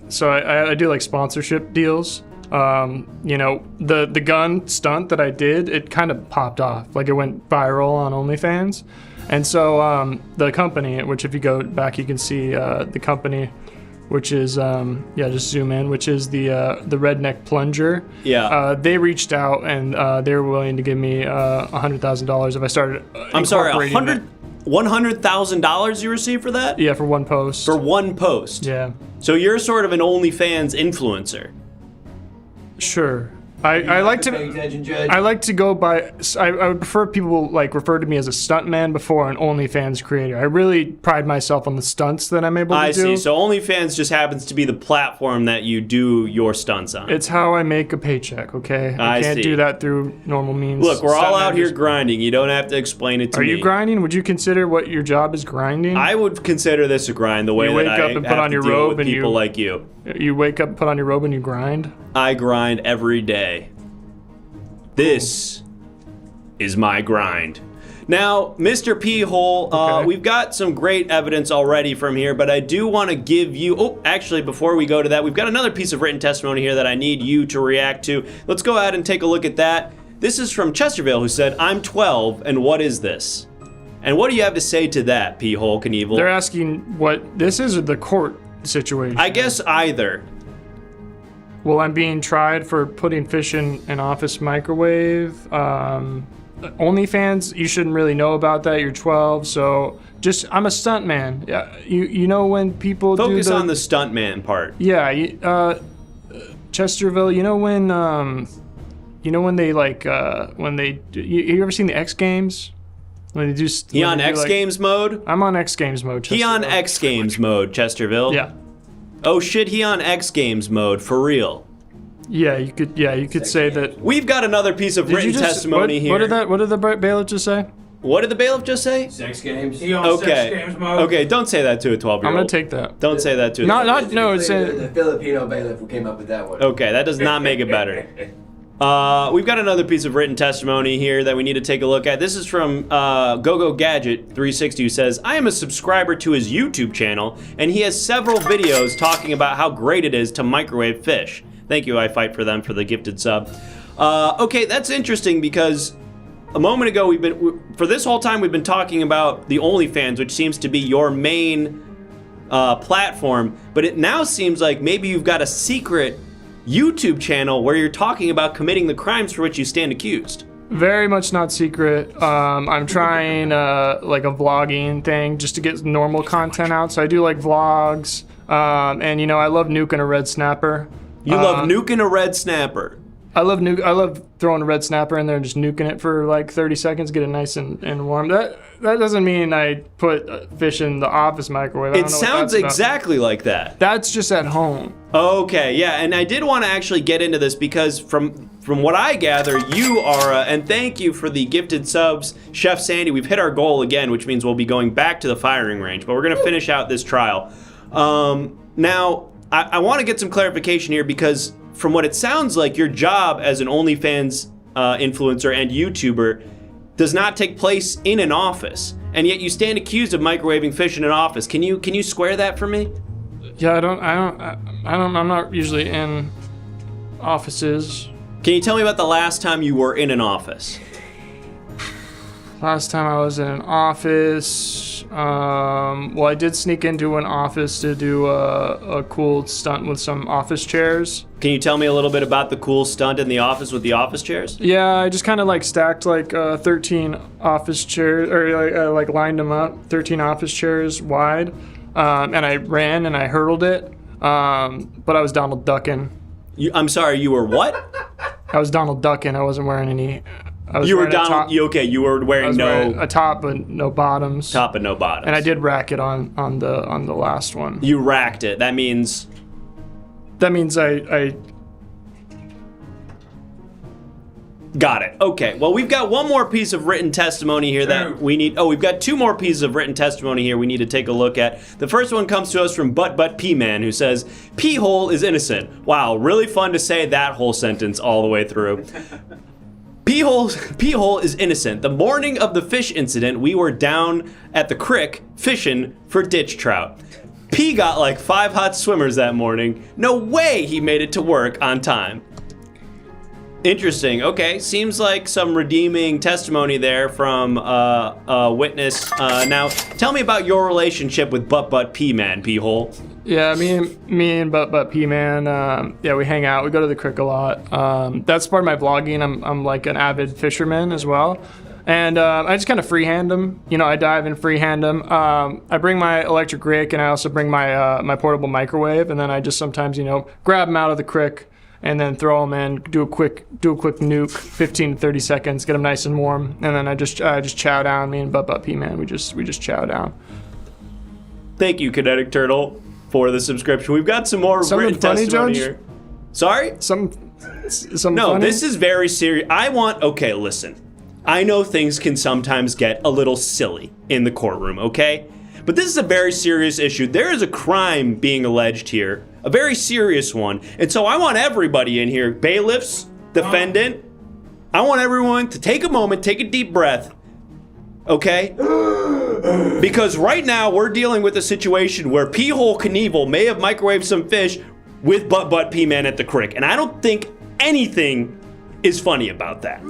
so I do like sponsorship deals. The gun stunt that I did, it kind of popped off. Like it went viral on OnlyFans. And so the company, which if you go back, you can see the company, which is, just zoom in, which is the Redneck Plunger. Yeah. They reached out and they were willing to give me $100,000 if I started. I'm sorry, incorporating $100,000 you received for that? Yeah, for one post. For one post? Yeah. So you're sort of an OnlyFans influencer. Sure. I like to. Paying attention, Judge. I like to go by. I would prefer people like refer to me as a stuntman before an OnlyFans creator. I really pride myself on the stunts that I'm able to do. I see. So OnlyFans just happens to be the platform that you do your stunts on. It's how I make a paycheck. Okay. I can't see. do that through normal means. Look, we're all out here Stuntman grinding. You don't have to explain it to Are me. you grinding? Would you consider what your job is grinding? I would consider this a grind. The way You that wake I up and have put on to your deal robe with and people you- like you. You wake up, put on your robe, and you grind. I grind every day. This is my grind. Now, Mr. P-hole, Okay. we've got some great evidence already from here, but I do want to give you... Oh, actually, before we go to that, we've got another piece of written testimony here that I need you to react to. Let's go ahead and take a look at that. This is from Chesterville, who said, "I'm 12, and what is this?" And what do you have to say to that, P-hole Knievel? They're asking what this is, or the court situation. I guess either. Well, I'm being tried for putting fish in an office microwave. OnlyFans, you shouldn't really know about that. You're 12, so I'm a stuntman. Yeah, you know when people Focus do on the stuntman part. Yeah, Chesterville. You know when they like when they do, you ever seen the X Games? When they do. He when on they do, X like- Games mode? I'm on X Games mode. He on Chesterville. X Games mode, Chesterville. Yeah. Oh shit, he on X Games mode, for real. Yeah, you could say that. We've got another piece of Did written you just, testimony what, here. What did the bailiff just say? What did the bailiff just say? Sex games. He on Okay. sex games mode. Okay, don't say that to a 12-year-old. I'm gonna take that. Don't say that to a No, it's the Filipino bailiff who came up with that one. Okay, that does not make it better. We've got another piece of written testimony here that we need to take a look at. This is from GoGo Gadget 360, who says, I am a subscriber to his YouTube channel, and he has several videos talking about how great it is to microwave fish. Thank you, I Fight For Them, for the gifted sub. Okay, that's interesting because a moment ago, for this whole time, we've been talking about the OnlyFans, which seems to be your main platform, but it now seems like maybe you've got a secret YouTube channel where you're talking about committing the crimes for which you stand accused. Very much not secret. I'm trying like a vlogging thing just to get normal content out. So I do like vlogs, and I love nuking a red snapper. You love nuking a red snapper. I love throwing a red snapper in there and just nuking it for like 30 seconds, get it nice and warm. That doesn't mean I put fish in the office microwave. It sounds exactly like that. That's just at home. Okay, yeah, and I did want to actually get into this because from what I gather, you are, and thank you for the gifted subs, Chef Sandy. We've hit our goal again, which means we'll be going back to the firing range, but we're going to finish out this trial. Now, I want to get some clarification here because from what it sounds like, your job as an OnlyFans influencer and YouTuber does not take place in an office, and yet you stand accused of microwaving fish in an office. Can you square that for me? Yeah, I'm not usually in offices. Can you tell me about the last time you were in an office? Last time I was in an office, well, I did sneak into an office to do a cool stunt with some office chairs. Can you tell me a little bit about the cool stunt in the office with the office chairs? Yeah, I just kind of like stacked like 13 office chairs, or like lined them up, 13 office chairs wide, and I ran and I hurdled it, but I was Donald Ducking. I'm sorry, you were what? I was Donald Ducking. I wasn't wearing any. You were Donald. You were wearing a top but no bottoms. Top but no bottoms. And I did rack it on the last one. You racked it. That means I got it. Okay. Well, we've got one more piece of written testimony here that we need. Oh, we've got two more pieces of written testimony here we need to take a look at. The first one comes to us from Butt P Man, who says, "Pee hole is innocent." Wow, really fun to say that whole sentence all the way through. Pee hole is innocent. The morning of the fish incident, we were down at the creek fishing for ditch trout. P got like 5 hot swimmers that morning. No way he made it to work on time. Interesting. Okay, seems like some redeeming testimony there from a witness. Now, tell me about your relationship with Butt P Man, P hole. Yeah, me and Butt P Man. Yeah, we hang out. We go to the creek a lot. That's part of my vlogging. I'm like an avid fisherman as well, and I just kind of freehand them. I dive and freehand them. I bring my electric rake, and I also bring my my portable microwave, and then I just sometimes grab them out of the creek and then throw them in, do a quick nuke, 15 to 30 seconds, get them nice and warm, and then I just chow down. Me and Butt P Man, we just chow down. Thank you, Kinetic Turtle, for the subscription. We've got some more written testimony here. Sorry? Some No, funny? this is very serious. Okay, listen. I know things can sometimes get a little silly in the courtroom, okay? But this is a very serious issue. There is a crime being alleged here, a very serious one. And so I want everybody in here, bailiffs, defendant, I want everyone to take a moment, take a deep breath, okay? Because right now we're dealing with a situation where P-hole Knievel may have microwaved some fish with Butt P-Man at the creek. And I don't think anything is funny about that.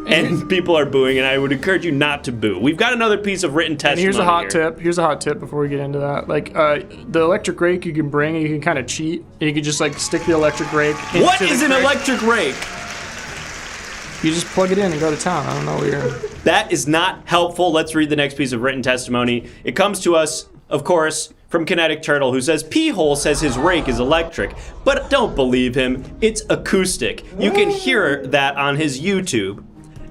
And people are booing, and I would encourage you not to boo. We've got another piece of written testimony. And here's a hot tip before we get into that. Like the electric rake you can bring, you can kind of cheat. You can just like stick the electric rake into What is an electric rake? You just plug it in and go to town. I don't know what you're... That is not helpful. Let's read the next piece of written testimony. It comes to us, of course, from Kinetic Turtle, who says, P-hole says his rake is electric, but don't believe him. It's acoustic. You can hear that on his YouTube.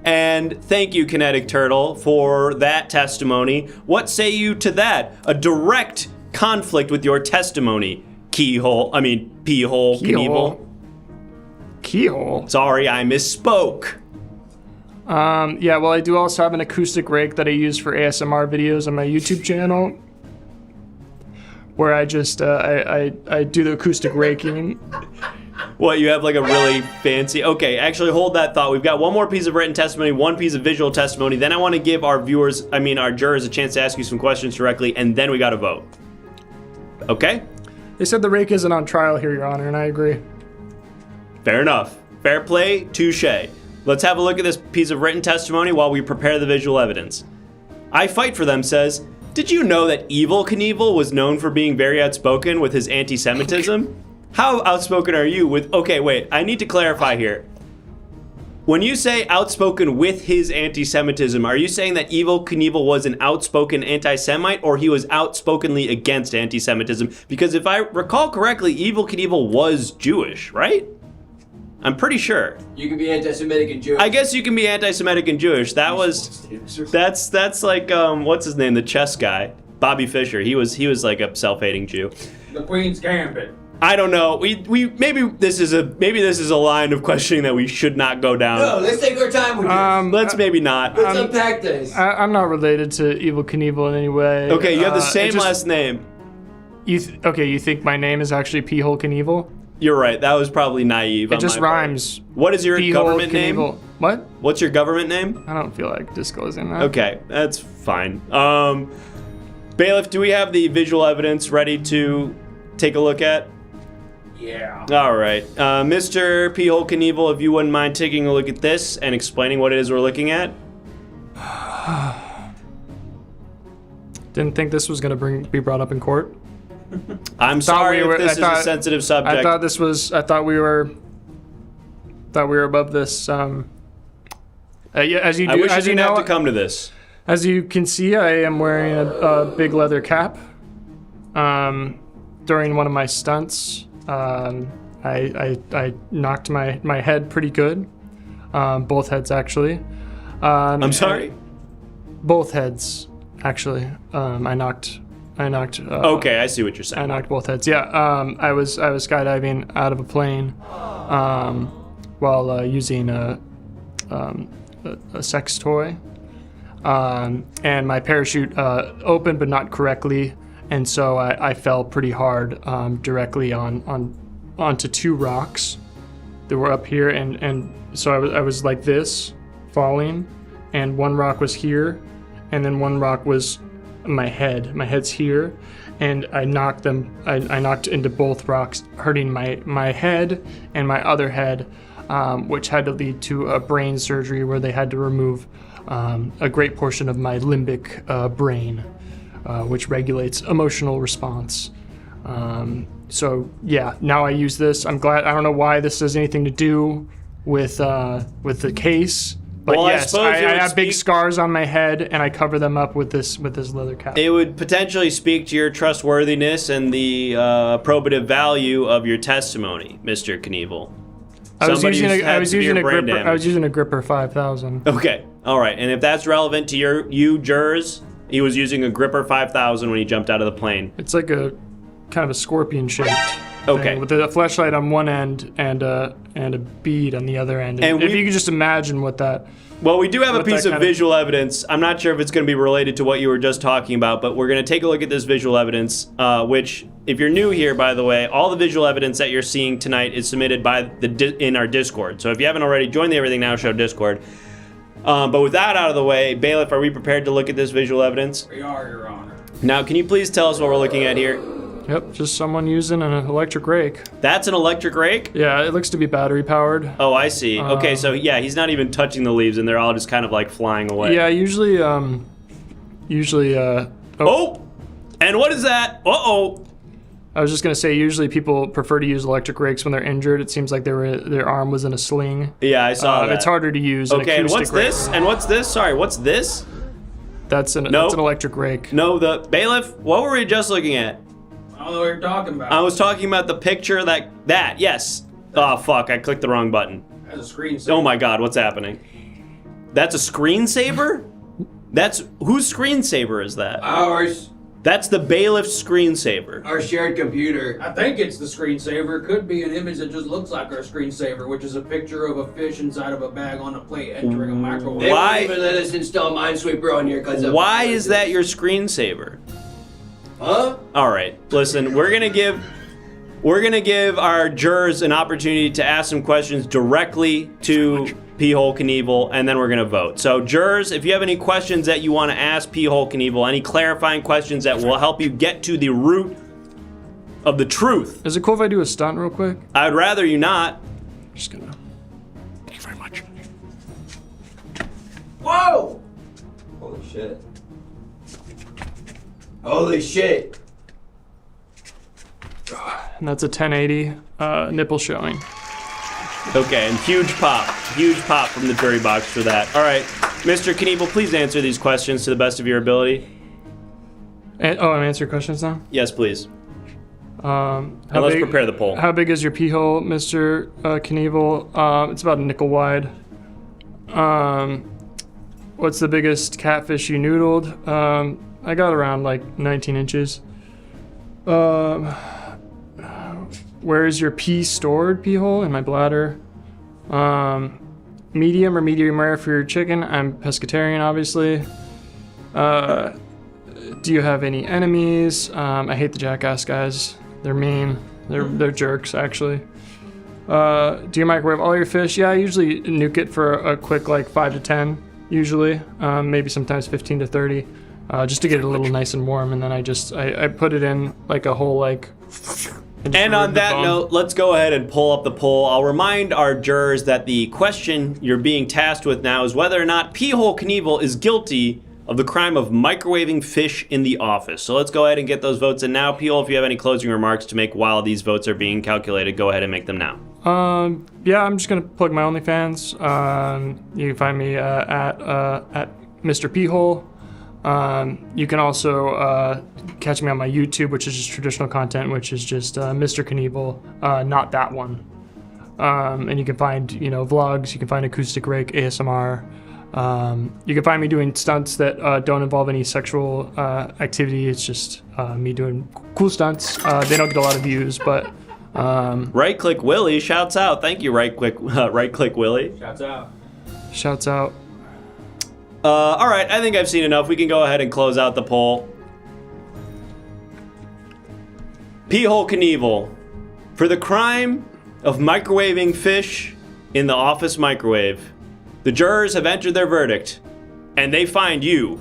And thank you, Kinetic Turtle, for that testimony. What say you to that? A direct conflict with your testimony, P-hole Knievel. Keyhole. Sorry, I misspoke. Yeah, well, I do also have an acoustic rake that I use for ASMR videos on my YouTube channel, where I just I do the acoustic raking. What, you have like a really fancy... Okay, actually hold that thought. We've got one more piece of written testimony, one piece of visual testimony. Then I want to give our jurors a chance to ask you some questions directly, and then we got to vote. Okay? They said the rake isn't on trial here, Your Honor, and I agree. Fair enough. Fair play, touche. Let's have a look at this piece of written testimony while we prepare the visual evidence. I Fight For Them says, did you know that Evel Knievel was known for being very outspoken with his anti-Semitism? How outspoken are you with... Okay, wait, I need to clarify here. When you say outspoken with his anti-Semitism, are you saying that Evel Knievel was an outspoken anti-Semite, or he was outspokenly against anti-Semitism? Because if I recall correctly, Evel Knievel was Jewish, right? I'm pretty sure. You can be anti-Semitic and Jewish. I guess you can be anti-Semitic and Jewish. That's like what's his name, the chess guy, Bobby Fischer. He was like a self-hating Jew. The Queen's Gambit. I don't know. We maybe this is a line of questioning that we should not go down. No, let's take our time with this. Let's maybe not. Let's unpack this. I'm not related to Evel Knievel in any way. Okay, you have the same last name. You think my name is actually P-hole Knievel? You're right. That was probably naive. It just rhymes. What is your P-hole government name? Knievel. What? What's your government name? I don't feel like disclosing that. Okay, that's fine. Bailiff, do we have the visual evidence ready to take a look at? Yeah. All right. Mr. P-hole Knievel, if you wouldn't mind taking a look at this and explaining what it is we're looking at. Didn't think this was gonna be brought up in court. I'm sorry if this is a sensitive subject. I thought we were above this. Yeah, as you do, I wish as you you didn't know, have to come to this. As you can see, I am wearing a big leather cap. During one of my stunts, I knocked my head pretty good. Both heads actually. I'm sorry. Both heads actually. I knocked. Okay, I see what you're saying. I knocked both heads. Yeah. I was skydiving out of a plane while using a sex toy, and my parachute opened but not correctly, and so I fell pretty hard directly onto two rocks that were up here, and so I was like this, falling, and one rock was here, and then one rock was my head. My head's here, and I knocked them. I knocked into both rocks, hurting my head and my other head, which had to lead to a brain surgery where they had to remove a great portion of my limbic brain, which regulates emotional response. So yeah, now I use this. I'm glad. I don't know why this has anything to do with the case. But well, yes, I have big scars on my head, and I cover them up with this leather cap. It would potentially speak to your trustworthiness and the probative value of your testimony, Mr. Knievel. I was using a gripper 5000. Okay, all right. And if that's relevant to you jurors, he was using a gripper 5000 when he jumped out of the plane. It's like a kind of a scorpion shaped. Okay. With a flashlight on one end and a bead on the other end. And if you could just imagine what that... Well, we do have a piece of visual evidence. I'm not sure if it's going to be related to what you were just talking about, but we're going to take a look at this visual evidence, which, if you're new here, by the way, all the visual evidence that you're seeing tonight is submitted in our Discord. So if you haven't already, join the Everything Now Show Discord. But with that out of the way, Bailiff, are we prepared to look at this visual evidence? We are, Your Honor. Now, can you please tell us what we're looking at here? Yep, just someone using an electric rake. That's an electric rake? Yeah, it looks to be battery powered. Oh, I see. Okay, so yeah, he's not even touching the leaves, and they're all just kind of like flying away. Yeah, usually. Oh, and what is that? Uh-oh. I was just gonna say, usually people prefer to use electric rakes when they're injured. It seems like their arm was in a sling. Yeah, I saw that. It's harder to use. Okay, and what's this? And what's this? Sorry, what's this? That's an electric rake. No, the Bailiff. What were we just looking at? I don't know what you're talking about. I was talking about the picture that, yes. Oh, fuck, I clicked the wrong button. That's a screensaver. Oh my god, what's happening? That's a screensaver? Whose screensaver is that? Ours. That's the bailiff's screensaver. Our shared computer. I think it's the screensaver. It could be an image that just looks like our screensaver, which is a picture of a fish inside of a bag on a plate entering a microwave. They Why- won't even let us install Minesweeper on here because of Why is that your screensaver? Huh? All right, listen, we're gonna give our jurors an opportunity to ask some questions directly to P-Hole Knievel, and then we're gonna vote. So jurors, if you have any questions that you want to ask P-Hole Knievel, any clarifying questions that will help you get to the root of the truth, Is it cool if I do a stunt real quick? I'd rather you not. Just gonna. Thank you very much. Whoa! Holy shit. Holy shit. And that's a 1080 nipple showing. Okay, and huge pop from the jury box for that. All right, Mr. Knievel, please answer these questions to the best of your ability. I'm answering questions now. Yes, please. And And let's prepare the poll. How big is your pee hole, Mr. Knievel? It's about a nickel wide. What's the biggest catfish you noodled? I got around like 19 inches. Where is your pee stored? Pee hole in my bladder. Medium or medium rare for your chicken? I'm pescatarian, obviously. Do you have any enemies? I hate the jackass guys. They're mean. They're jerks, actually. Do you microwave all your fish? Yeah, I usually nuke it for a quick like 5 to 10, usually. Maybe sometimes 15 to 30, just to get it a little nice and warm. And then I put it in like a whole like. And on that note, let's go ahead and pull up the poll. I'll remind our jurors that the question you're being tasked with now is whether or not P-Hole Knievel is guilty of the crime of microwaving fish in the office. So let's go ahead and get those votes in now. P-Hole, if you have any closing remarks to make while these votes are being calculated, go ahead and make them now. Yeah, I'm just gonna plug my OnlyFans. You can find me at Mr. P-Hole. You can also catch me on my YouTube, which is just traditional content, which is just Mr. Knievel, not that one. And you can find, vlogs. You can find acoustic rake, ASMR. You can find me doing stunts that don't involve any sexual activity. It's just me doing cool stunts. They don't get a lot of views, but Right Click Willie shouts out. Thank you, Right Click Willie. Shouts out. Shouts out. All right, I think I've seen enough. We can go ahead and close out the poll. P-Hole Knievel, for the crime of microwaving fish in the office microwave, the jurors have entered their verdict, and they find you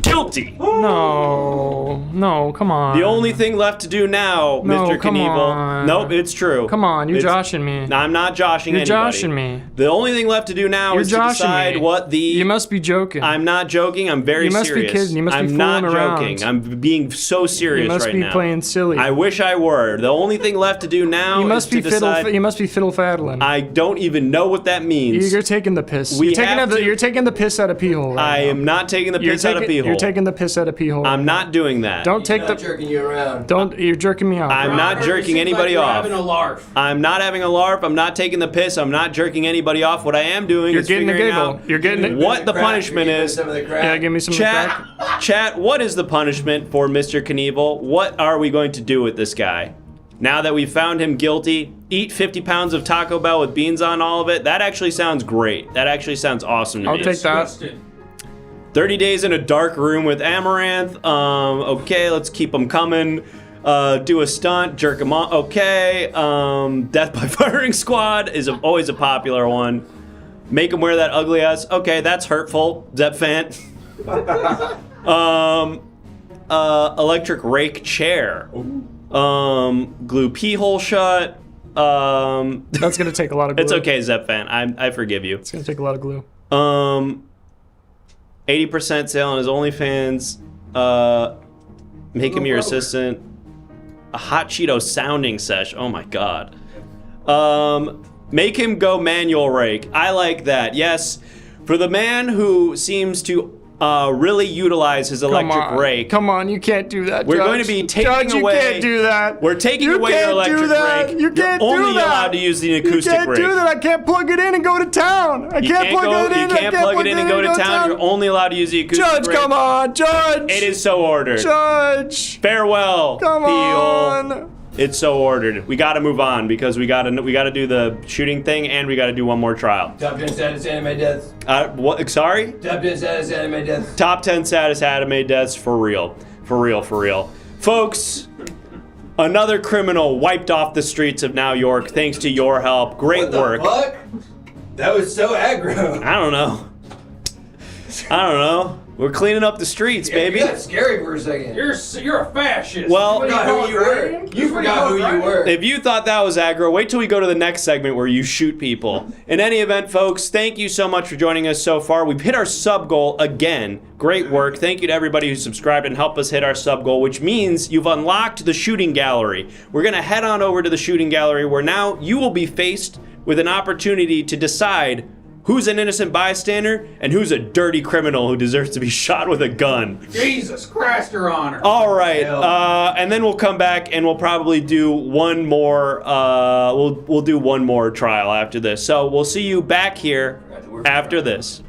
guilty. No, come on. The only thing left to do now, No, Mr. come Knievel. on. Nope, it's true. Come on, you're It's- joshing me. I'm not joshing You're anybody. joshing me. The only thing left to do now You're is to joshing decide me. what the... You must be joking. I'm not joking. I'm very You must be serious. kidding. You must be I'm not fooling around. joking. I'm being so serious You must right be now. playing silly. I wish I were. The only thing left to do now You must is be to decide... You must be fiddle faddling. I don't even know what that means. You're taking the piss. We You're taking have to- you're taking the piss out of P-hole. Right I now. am not taking the piss out of P-Hole. You're taking the piss out of P-hole. I'm not doing that. Don't take Not the. jerking you around. Don't. You're jerking me off. I'm not jerking anybody You're off. having a larf. I'm not having a LARP. I'm not taking the piss. I'm not jerking anybody off. What I am doing You're is getting the figuring giggle. out You're getting it. what the Crack. punishment You're giving is. some of the crack. Yeah, give me some. Chat, chat, what is the punishment for Mr. Knievel? What are we going to do with this guy? Now that we've found him guilty, eat 50 pounds of Taco Bell with beans on all of it? That actually sounds great. That actually sounds awesome to I'll me. take that. Disgusted. 30 days in a dark room with Amaranth. Okay, let's keep them coming. Do a stunt, jerk him on. Okay. Death by firing squad is always a popular one. Make him wear that ugly ass. Okay, that's hurtful. Zepfant. Electric rake chair. Glue pee hole shut. That's gonna take a lot of glue. It's okay, Zepfant. I forgive you. It's gonna take a lot of glue. 80% sale on his OnlyFans. Make him your assistant. A hot Cheeto sounding sesh. Oh my god. Make him go manual rake. I like that. Yes, for the man who seems to really utilize his electric rake. Come on, you can't do that, We're Judge. going to be taking Judge, away. you can't do that. We're taking You away your can't electric do that. rake. You can't You're do only that. allowed to use the acoustic You can't rake. do that. I can't plug it in and go to town. I can't plug it in. You can't plug it in and go to town. You're only allowed to use the acoustic Judge, rake. come on, Judge. It is so ordered. Judge. Farewell, Come Peel. on. It's so ordered. We got to move on because we got to do the shooting thing and we got to do one more trial. Top 10 saddest anime deaths. What? Sorry? Top 10 saddest anime deaths. Top 10 saddest anime deaths for real. For real, for real. Folks, another criminal wiped off the streets of New York thanks to your help. Great work. Fuck? That was so aggro. I don't know. We're cleaning up the streets, baby. You got scary for a second. You're a fascist. Well, You forgot who you were. You forgot who you were. if you thought that was aggro, wait till we go to the next segment where you shoot people. In any event, folks, thank you so much for joining us so far. We've hit our sub goal again. Great work. Thank you to everybody who subscribed and helped us hit our sub goal, which means you've unlocked the shooting gallery. We're going to head on over to the shooting gallery where now you will be faced with an opportunity to decide who's an innocent bystander and who's a dirty criminal who deserves to be shot with a gun. Jesus Christ, Your Honor. All right, and then we'll come back and we'll probably do one more. We'll do one more trial after this. So we'll see you back here after this.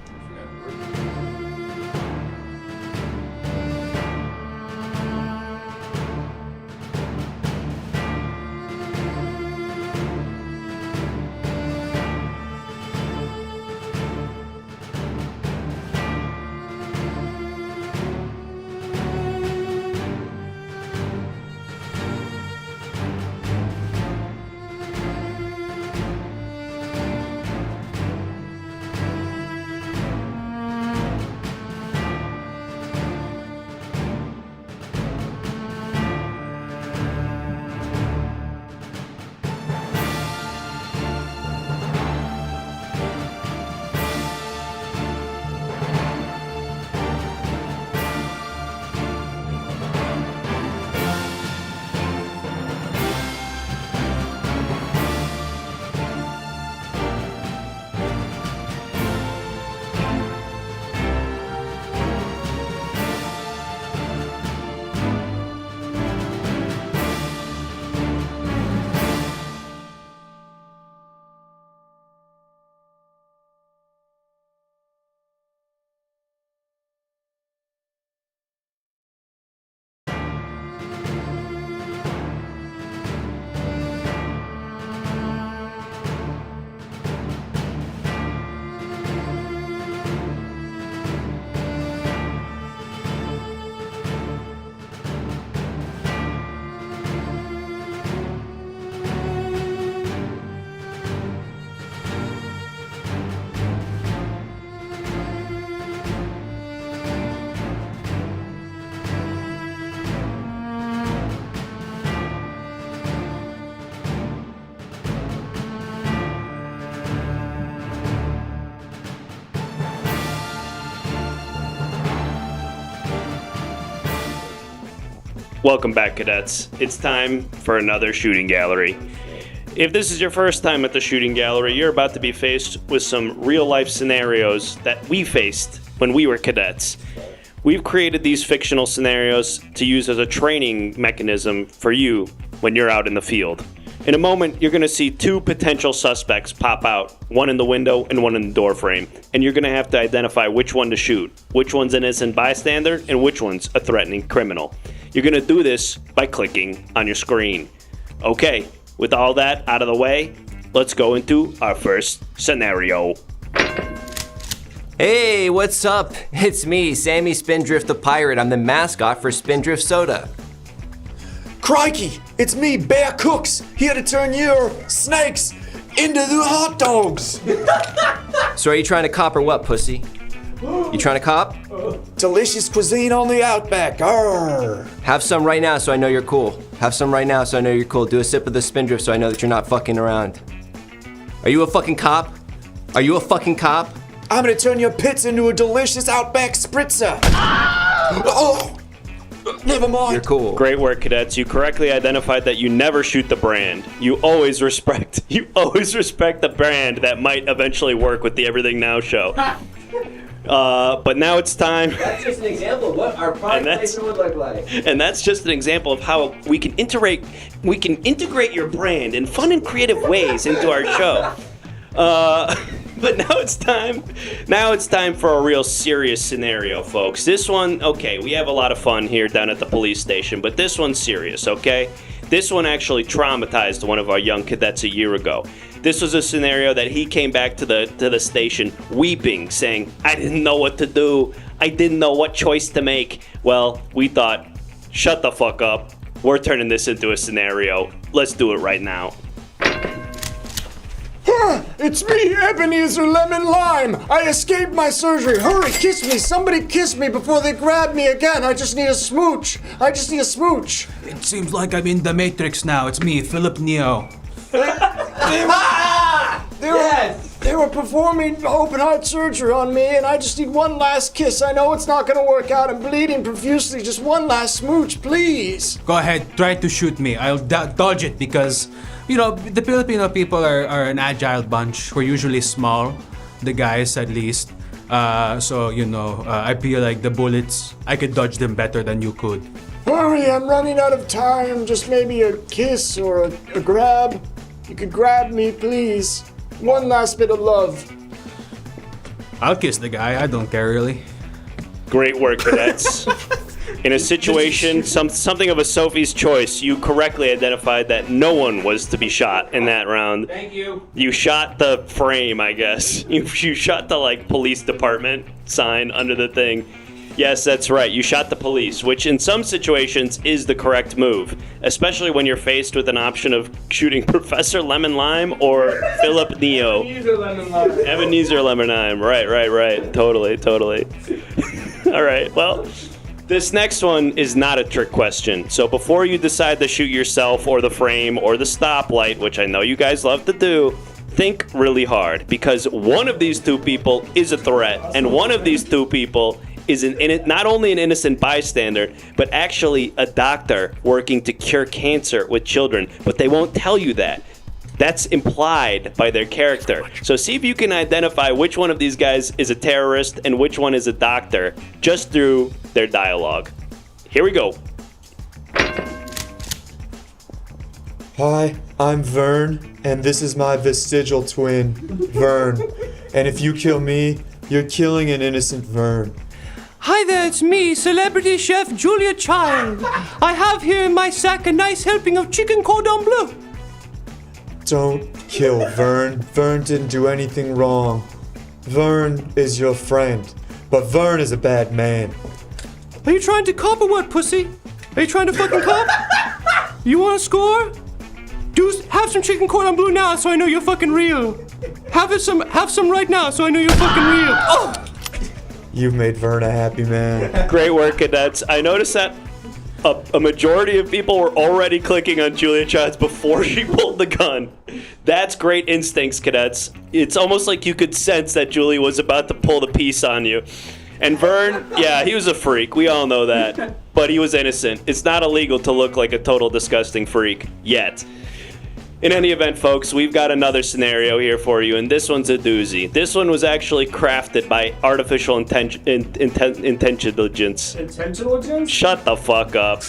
Welcome back, cadets. It's time for another shooting gallery. If this is your first time at the shooting gallery, you're about to be faced with some real-life scenarios that we faced when we were cadets. We've created these fictional scenarios to use as a training mechanism for you when you're out in the field. In a moment, you're going to see two potential suspects pop out, one in the window and one in the door frame, and you're going to have to identify which one to shoot, which one's an innocent bystander, and which one's a threatening criminal. You're going to do this by clicking on your screen. Okay, with all that out of the way, let's go into our first scenario. Hey, what's up? It's me, Sammy Spindrift the Pirate. I'm the mascot for Spindrift Soda. Crikey, it's me, Bear Cooks, here to turn your snakes into the hot dogs. So are you trying to cop or what, pussy? You trying to cop? Delicious cuisine on the Outback. Arr. Have some right now so I know you're cool. Have some right now so I know you're cool. Do a sip of the Spindrift so I know that you're not fucking around. Are you a fucking cop? Are you a fucking cop? I'm gonna turn your pits into a delicious Outback spritzer. Oh, never mind. You're cool. Great work, cadets. You correctly identified that you never shoot the brand. You always respect the brand that might eventually work with the Everything Now show. But now it's time. That's just an example of what our product placement would look like. And that's just an example of how we can integrate your brand in fun and creative ways into our show. But now it's time for a real serious scenario, folks. This one, okay, we have a lot of fun here down at the police station, but this one's serious, okay? This one actually traumatized one of our young cadets a year ago. This was a scenario that he came back to the station weeping, saying, I didn't know what to do. I didn't know what choice to make. Well, we thought, shut the fuck up. We're turning this into a scenario. Let's do it right now. It's me, Ebenezer Lemon Lime. I escaped my surgery. Hurry, kiss me. Somebody kiss me before they grab me again. I just need a smooch. It seems like I'm in the Matrix now. It's me, Philip Neo. They were performing open heart surgery on me, and I just need one last kiss. I know it's not gonna work out. I'm bleeding profusely. Just one last smooch, please. Go ahead, try to shoot me. I'll dodge it because, you know, the Filipino people are an agile bunch. We're usually small, the guys at least. So, you know, I feel like the bullets, I could dodge them better than you could. Hurry, I'm running out of time. Just maybe a kiss or a grab. You could grab me, please. One last bit of love. I'll kiss the guy. I don't care, really. Great work, cadets. In a situation, something of a Sophie's choice, you correctly identified that no one was to be shot in that round. Thank you. You shot the frame, I guess. You shot the, like, police department sign under the thing. Yes, that's right. You shot the police, which in some situations is the correct move, especially when you're faced with an option of shooting Professor Lemon Lime or Philip Neo. Ebenezer Lemon Lime. Right. Totally. All right, well, this next one is not a trick question. So before you decide to shoot yourself or the frame or the stoplight, which I know you guys love to do, think really hard, because one of these two people is a threat, and one of these two people is not only an innocent bystander, but actually a doctor working to cure cancer with children. But they won't tell you that. That's implied by their character. So see if you can identify which one of these guys is a terrorist and which one is a doctor, just through their dialogue. Here we go. Hi, I'm Vern, and this is my vestigial twin, Vern. And if you kill me, you're killing an innocent Vern. Hi there, it's me, celebrity chef Julia Child. I have here in my sack a nice helping of chicken cordon bleu. Don't kill Vern. Vern didn't do anything wrong. Vern is your friend, but Vern is a bad man. Are you trying to cop or what, pussy? Are you trying to fucking cop? You want to score? Have some chicken cordon bleu now, so I know you're fucking real. Have some right now, so I know you're fucking real. Oh! You've made Vern a happy man. Great work, cadets. I noticed that a majority of people were already clicking on Julia Childs before she pulled the gun. That's great instincts, cadets. It's almost like you could sense that Julie was about to pull the piece on you. And Vern, yeah, he was a freak. We all know that. But he was innocent. It's not illegal to look like a total disgusting freak. Yet. In any event, folks, we've got another scenario here for you, and this one's a doozy. This one was actually crafted by artificial intelligence. Intelligence? Shut the fuck up.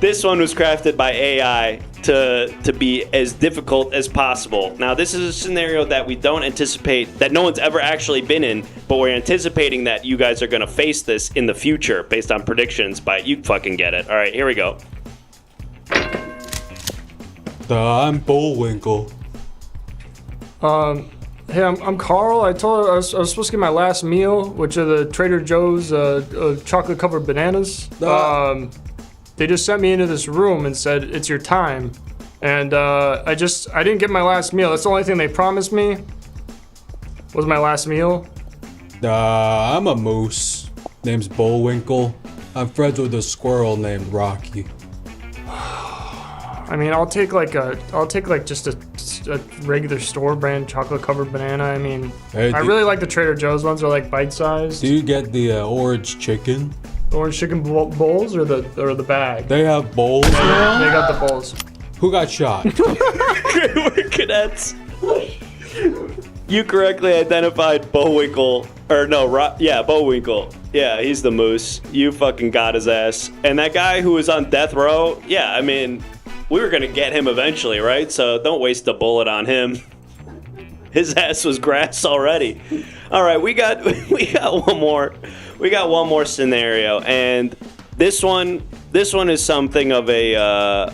This one was crafted by AI to be as difficult as possible. Now, this is a scenario that we don't anticipate, that no one's ever actually been in, but we're anticipating that you guys are going to face this in the future based on predictions, but you fucking get it. All right, here we go. I'm Bullwinkle. Hey, I'm Carl. I told her I was supposed to get my last meal, which are the Trader Joe's chocolate-covered bananas. They just sent me into this room and said, it's your time. And I didn't get my last meal. That's the only thing they promised me was my last meal. I'm a moose. Name's Bullwinkle. I'm friends with a squirrel named Rocky. I mean, I'll take just a regular store brand chocolate covered banana. I mean, Hey, I really like the Trader Joe's ones. They're like bite sized. Do you get the orange chicken? Orange chicken bowls or the bag? They have bowls now? They got the bowls. Who got shot? Great work, cadets. You correctly identified Bullwinkle. Or no, Bullwinkle. Yeah, he's the moose. You fucking got his ass. And that guy who was on death row, yeah, I mean, we were gonna get him eventually, right? So don't waste a bullet on him. His ass was grass already. All right, we got one more. We got one more scenario, and this one is something of a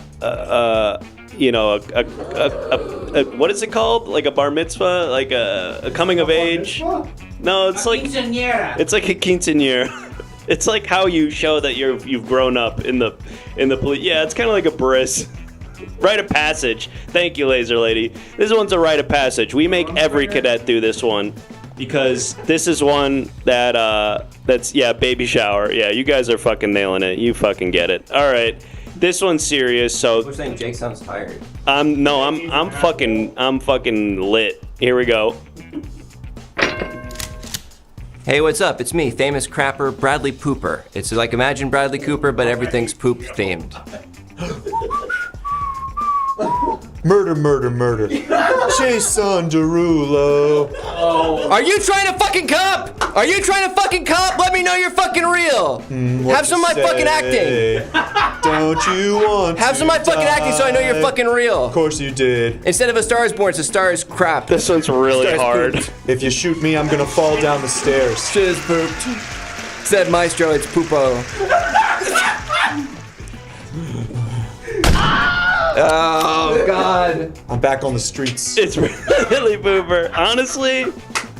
what is it called? Like a bar mitzvah, like a coming of age. No, it's like quinceañera. It's like a quinceañera. It's like how you show that you've grown up in the police. Yeah, it's kind of like a bris. Rite of passage. Thank you, Laser Lady. This one's a rite of passage. We make every cadet do this one because this is one that's baby shower. Yeah, you guys are fucking nailing it. You fucking get it. All right. This one's serious, so We're saying Jake sounds tired. I'm fucking lit. Here we go. Hey, what's up? It's me, famous crapper Bradley Pooper. It's like imagine Bradley Cooper, but everything's poop themed. Murder, murder, murder. Jason Derulo. Are you trying to fucking cop? Are you trying to fucking cop? Let me know you're fucking real. Have some of my fucking acting. Don't you want Have some of my fucking acting so I know you're fucking real. Of course you did. Instead of A Star is Born, it's A Star is Crap. This one's really hard. If you shoot me, I'm gonna fall down the stairs. Shit is pooped. Said Maestro, it's poopo. Oh, God. I'm back on the streets. It's really Boober. Honestly,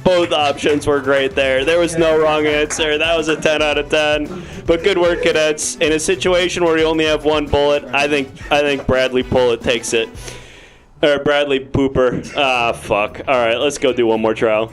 both options were great there. There was no wrong answer. That was a 10 out of 10. But good work, cadets. In a situation where you only have one bullet, I think Bradley Pullet takes it. Or Bradley Pooper. Ah, fuck. All right, let's go do one more trial.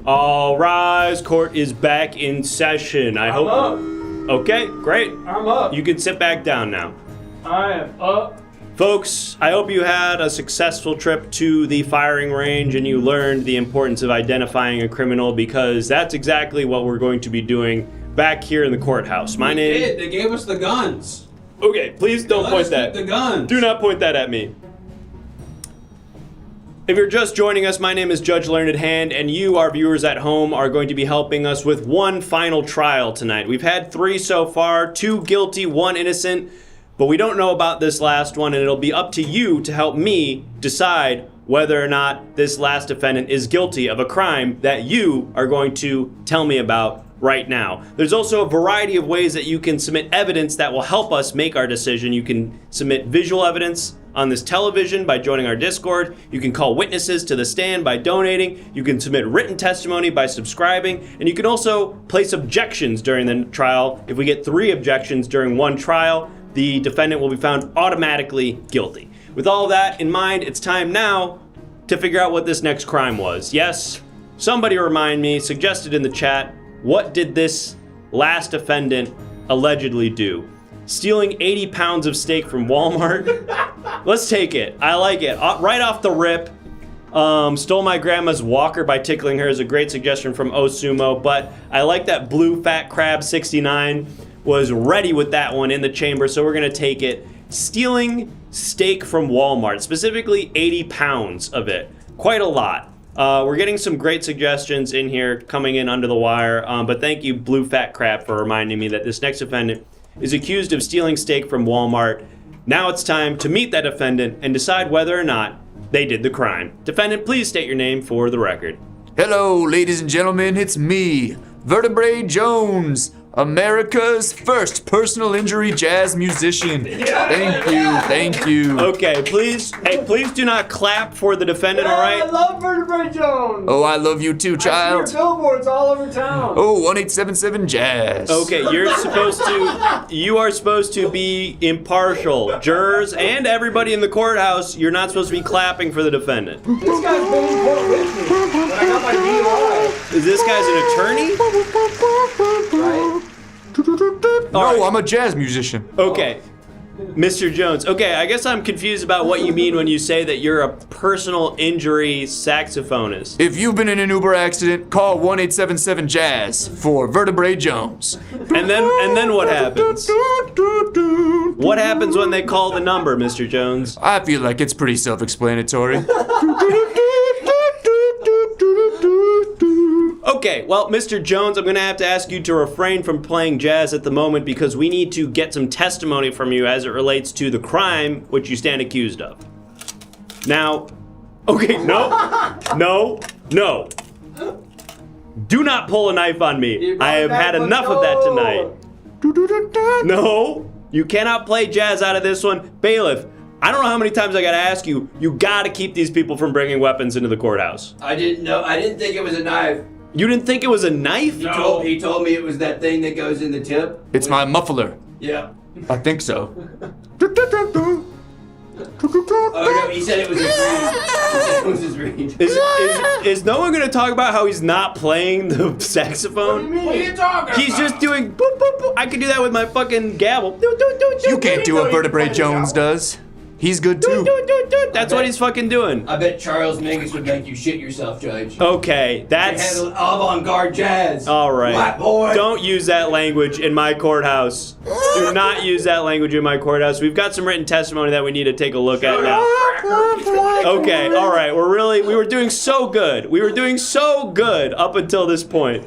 All rise, court is back in session. I hope. Up. Okay, great. I'm up. You can sit back down now. I am up. Folks, I hope you had a successful trip to the firing range and you learned the importance of identifying a criminal, because that's exactly what we're going to be doing back here in the courthouse. My name. They gave us the guns. Okay, please don't Let point us that. keep the guns. Do not point that at me. If you're just joining us, my name is Judge Learned Hand, and you, our viewers at home, are going to be helping us with one final trial tonight. We've had 3 so far, 2 guilty, 1 innocent, but we don't know about this last one, and it'll be up to you to help me decide whether or not this last defendant is guilty of a crime that you are going to tell me about right now. There's also a variety of ways that you can submit evidence that will help us make our decision. You can submit visual evidence on this television by joining our Discord. You can call witnesses to the stand by donating. You can submit written testimony by subscribing. And you can also place objections during the trial. If we get 3 objections during one trial, the defendant will be found automatically guilty. With all of that in mind, it's time now to figure out what this next crime was. Yes, somebody remind me, suggested in the chat, what did this last defendant allegedly do? Stealing 80 pounds of steak from Walmart? Let's take it. I like it. Right off the rip, stole my grandma's walker by tickling her is a great suggestion from Osumo, but I like that Blue Fat Crab 69 was ready with that one in the chamber, so we're gonna take it. Stealing steak from Walmart, specifically 80 pounds of it. Quite a lot. We're getting some great suggestions in here coming in under the wire, but thank you, Blue Fat Crab, for reminding me that this next defendant is accused of stealing steak from Walmart. Now it's time to meet that defendant and decide whether or not they did the crime. Defendant, please state your name for the record. Hello, ladies and gentlemen, it's me, Vertebrae Jones, America's first personal injury jazz musician. Thank you. Okay, please do not clap for the defendant, all right? I love Vertebrae Jones. Oh, I love you too, child. I see your billboards all over town. Oh, 1877 jazz. Okay, you are supposed to be impartial. Jurors and everybody in the courthouse, you're not supposed to be clapping for the defendant. This guy's been in court with me when I got my DUI. Is this guy's an attorney? Right. No, I'm a jazz musician. Okay, Mr. Jones. Okay, I guess I'm confused about what you mean when you say that you're a personal injury saxophonist. If you've been in an Uber accident, call 1877-JAZZ for Vertebrae Jones. And then what happens? What happens when they call the number, Mr. Jones? I feel like it's pretty self-explanatory. Okay, well, Mr. Jones, I'm gonna have to ask you to refrain from playing jazz at the moment because we need to get some testimony from you as it relates to the crime which you stand accused of. Now, okay, no. Do not pull a knife on me. I have had enough of that tonight. No, you cannot play jazz out of this one. Bailiff, I don't know how many times I gotta ask you, you gotta keep these people from bringing weapons into the courthouse. I didn't think it was a knife. You didn't think it was a knife? He told me it was that thing that goes in the tip. It's my muffler. Yeah. I think so. Oh no, he said it was his reed. He said it was his reed. Is no one gonna talk about how he's not playing the saxophone? What are you talking He's just doing boop, boop, boop. I can do that with my fucking gavel. You can't do what Vertebrae Jones does. He's good too. That's what he's fucking doing. I bet Charles Mingus would make you shit yourself, Judge. Okay, that's... handle avant-garde jazz. All right. White boy. Don't use that language in my courthouse. Do not use that language in my courthouse. We've got some written testimony that we need to take a look at now. Okay, all right. We were doing so good. We were doing so good up until this point.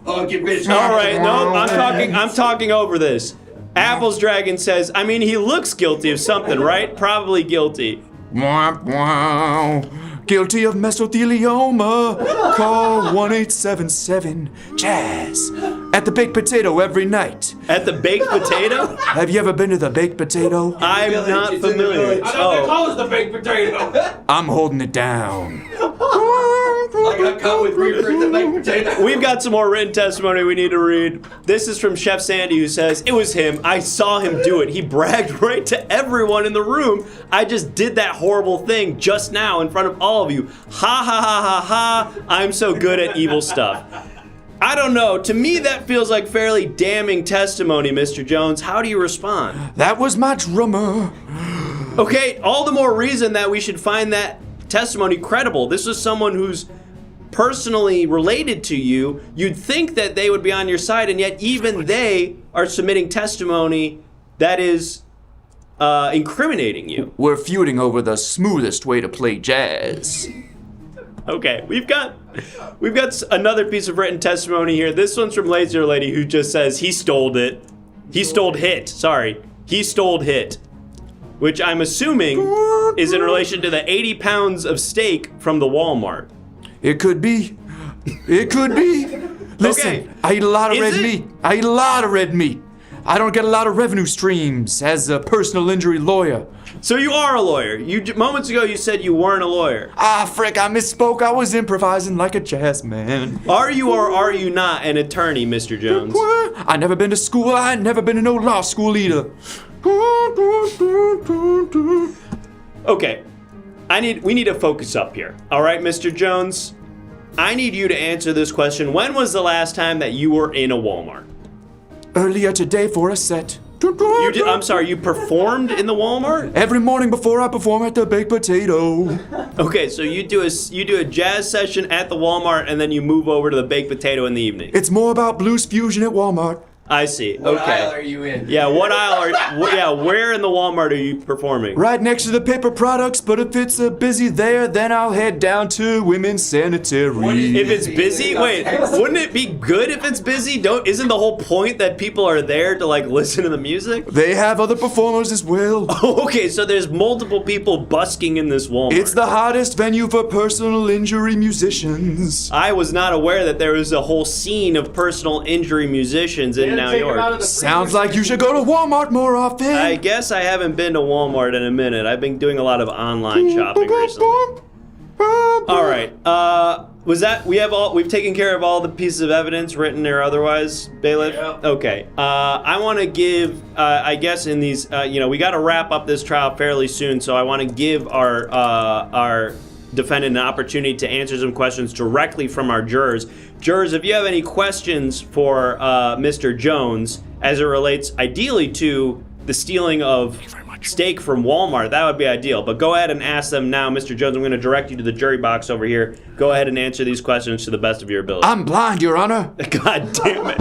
Oh, get bitch. All right, no, I'm talking over this. Apples Dragon says, I mean, he looks guilty of something, right? Probably guilty. Guilty of mesothelioma. Call 1877-JAZZ. At the Baked Potato every night. At the Baked Potato? Have you ever been to the Baked Potato? I'm not familiar. I know they call us the baked potato. I'm holding it down. I got caught with reefer at the baked potato. We've got some more written testimony we need to read. This is from Chef Sandy, who says, it was him. I saw him do it. He bragged right to everyone in the room. I just did that horrible thing just now in front of all of you. Ha ha ha ha ha. I'm so good at evil stuff. I don't know. To me, that feels like fairly damning testimony, Mr. Jones. How do you respond? That was my drummer. Okay, all the more reason that we should find that testimony credible. This is someone who's personally related to you. You'd think that they would be on your side, and yet even they are submitting testimony that is incriminating you. We're feuding over the smoothest way to play jazz. Okay, we've got another piece of written testimony here. This one's from Laser Lady, who just says he stole it. He stole hit. Sorry, he stole hit, which I'm assuming is in relation to the 80 pounds of steak from the Walmart. It could be. It could be. Listen, Okay. I eat a lot of Is red it? meat. I eat a lot of red meat. I don't get a lot of revenue streams as a personal injury lawyer. So you are a lawyer. Moments ago you said you weren't a lawyer. Ah, frick, I misspoke. I was improvising like a jazz man. Are you or are you not an attorney, Mr. Jones? I never been to school. I never been to no law school either. Okay. We need to focus up here. All right, Mr. Jones? I need you to answer this question. When was the last time that you were in a Walmart? Earlier today for a set. I'm sorry, you performed in the Walmart? Every morning before I perform at the Baked Potato. Okay, so you do a jazz session at the Walmart and then you move over to the Baked Potato in the evening. It's more about blues fusion at Walmart. I see. What Okay. aisle are you in? Yeah, what aisle are where in the Walmart are you performing? Right next to the paper products, but if it's busy there, then I'll head down to women's sanitary. If it's busy, wait, wouldn't it be good if it's busy? Isn't the whole point that people are there to like listen to the music? They have other performers as well. Oh, okay, so there's multiple people busking in this Walmart. It's the hottest venue for personal injury musicians. I was not aware that there was a whole scene of personal injury musicians in New York. Sounds like you should go to Walmart more often. I guess I haven't been to Walmart in a minute. I've been doing a lot of online shopping recently. All right. We've taken care of all the pieces of evidence, written or otherwise, bailiff? Yeah. Okay. I want to give, I guess in these, we got to wrap up this trial fairly soon, so I want to give our defendant an opportunity to answer some questions directly from our jurors. Jurors, if you have any questions for Mr. Jones as it relates ideally to the stealing of steak from Walmart, that would be ideal. But go ahead and ask them now. Mr. Jones, I'm going to direct you to the jury box over here. Go ahead and answer these questions to the best of your ability. I'm blind, Your Honor. God damn it.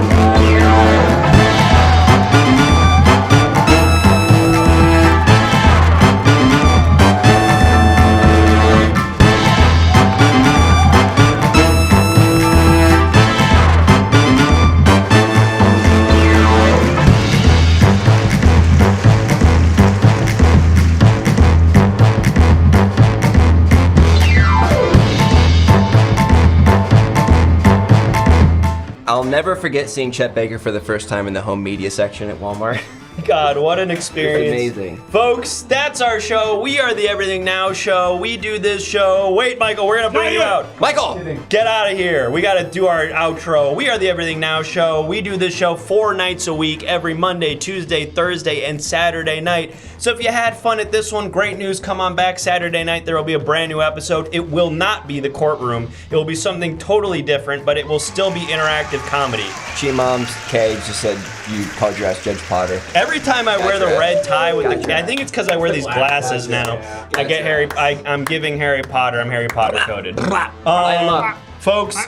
I'll never forget seeing Chet Baker for the first time in the home media section at Walmart. God, what an experience. Amazing. Folks, that's our show. We are the Everything Now Show. We do this show. Wait, Michael, we're going to bring you out. Michael! Get out of here. We got to do our outro. We are the Everything Now Show. We do this show 4 nights a week, every Monday, Tuesday, Thursday, and Saturday night. So if you had fun at this one, great news. Come on back Saturday night. There will be a brand new episode. It will not be the courtroom. It will be something totally different, but it will still be interactive comedy. Mom's Cage just said you called your ass Judge Potter. Every time I wear the red tie with the, I think it's because I wear these glasses now. I get I'm giving Harry Potter. I'm Harry Potter coded. Folks,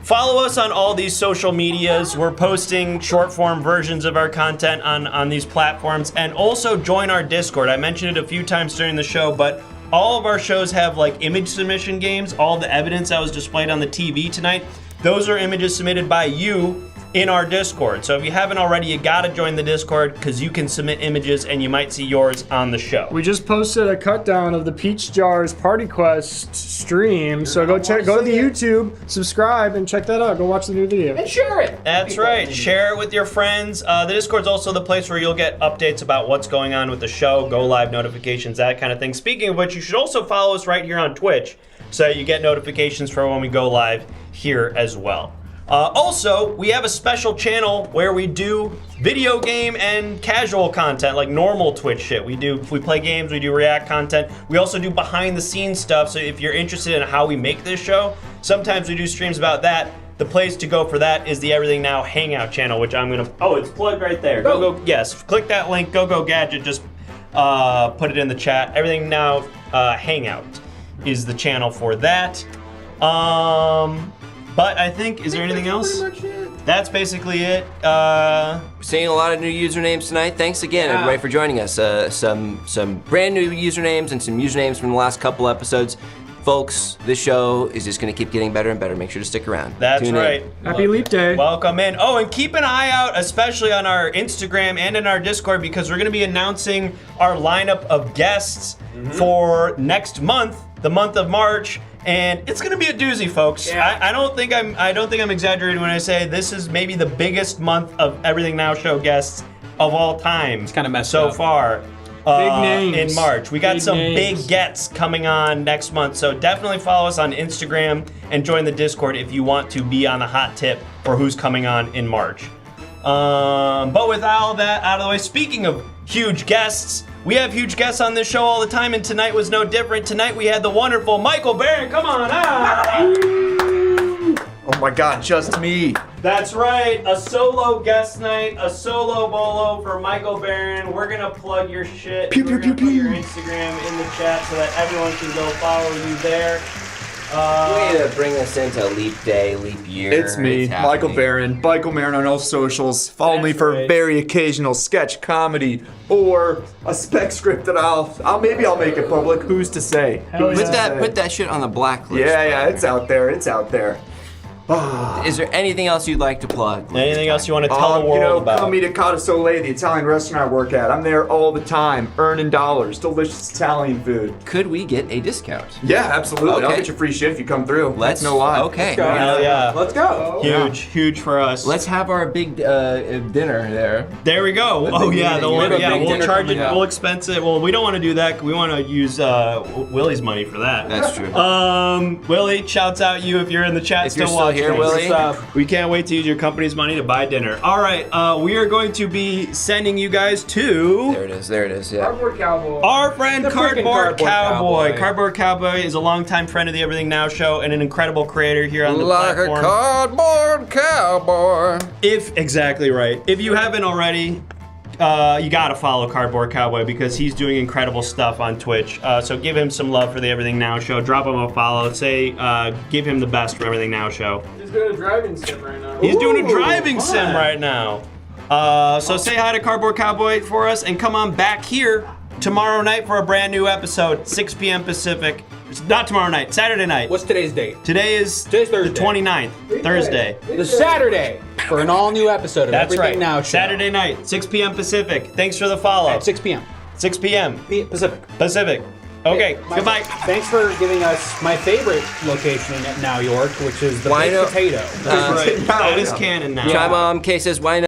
follow us on all these social medias. We're posting short form versions of our content on these platforms, and also join our Discord. I mentioned it a few times during the show, but all of our shows have like image submission games. All the evidence that was displayed on the TV tonight, those are images submitted by you in our Discord. So if you haven't already, you gotta join the Discord because you can submit images and you might see yours on the show. We just posted a cut down of the Peach Jars Party Quest stream, so go to the YouTube, subscribe, and check that out. Go watch the new video. And share it. That's right. Share it with your friends. The Discord's also the place where you'll get updates about what's going on with the show, go live notifications, that kind of thing. Speaking of which, you should also follow us right here on Twitch so you get notifications for when we go live here as well. Also, we have a special channel where we do video game and casual content, like normal Twitch shit. We play games, we do react content. We also do behind the scenes stuff, so if you're interested in how we make this show, sometimes we do streams about that. The place to go for that is the Everything Now Hangout channel, which I'm gonna, it's plugged right there. Go, yes, click that link, go Gadget, just put it in the chat. Everything Now Hangout is the channel for that. But I think, is there anything else? That's basically it. Seeing a lot of new usernames tonight. Thanks again, everybody, for joining us. Some brand new usernames and some usernames from the last couple episodes. Folks, this show is just going to keep getting better and better. Make sure to stick around. That's Tune in. right. Happy Leap Day. Welcome in. Oh, and keep an eye out, especially on our Instagram and in our Discord, because we're going to be announcing our lineup of guests for next month, the month of March, and it's going to be a doozy, folks. Yeah. I don't think I'm exaggerating when I say this is maybe the biggest month of Everything Now Show guests of all time. It's kind of messed so up. far. Big names. In March. We got Big some names. big gets coming on next month, so definitely follow us on Instagram and join the Discord if you want to be on the hot tip for who's coming on in March. But with all that out of the way, speaking of huge guests, we have huge guests on this show all the time, and tonight was no different. Tonight we had the wonderful Michael Barron. Come on out! Oh my God, just me. That's right, a solo guest night, a solo bolo for Michael Barron. We're gonna plug your shit. Pew, We're pew, gonna pew, put your pew. Instagram in the chat so that everyone can go follow you there. Way to bring us into Leap Day, Leap Year. It's me, happening. Michael Barron. Michael Barron on all socials. Follow me That's for right. very occasional sketch comedy or a spec script that I'll make it public. Who's to say? Who's to say? Put that shit on the blacklist. Yeah, it's out there. It's out there. Is there anything else you'd like to plug? Anything else you want to tell the world about? Come meet at Cata Soleil, the Italian restaurant I work at. I'm there all the time, earning dollars, delicious Italian food. Could we get a discount? Yeah, absolutely. I'll Okay. get you free shit if you come through. Let's That's no lie. Okay. Hell yeah. Let's go. Huge for us. Let's have our big dinner there. There we go. Oh yeah, the one. big Yeah, we'll dinner charge it. coming up. We'll expense it. Well, we don't want to do that. We want to use Willie's money for that. That's true. Willie, shouts out you if you're in the chat If you're still still watching. here, Willie. What's up? We can't wait to use your company's money to buy dinner. All right, we are going to be sending you guys to There it is. Yeah. Cardboard Cowboy. our friend The freaking Cardboard Cowboy. Cowboy. Cardboard Cowboy is a longtime friend of the Everything Now Show and an incredible creator here on the Like platform. a cardboard cowboy. Exactly right. If you haven't already, you gotta follow Cardboard Cowboy because he's doing incredible stuff on Twitch. So give him some love for the Everything Now Show. Drop him a follow. Say, give him the best for Everything Now Show. He's doing a driving sim right now. He's doing a driving sim right now. So say hi to Cardboard Cowboy for us and come on back here tomorrow night for a brand new episode, 6 p.m. Pacific. It's not tomorrow night, Saturday night. What's today's date? Today's Thursday. the 29th, Thursday. The Saturday for an all-new episode of That's Everything right. Now Show. Saturday night, 6 p.m. Pacific. Thanks for the follow. At 6 p.m. 6 p.m. Pacific. Okay, Michael, goodbye. Thanks for giving us my favorite location in Now York, which is the Why baked not? potato. That's right. That is canon now. Chai Mom K says, why not?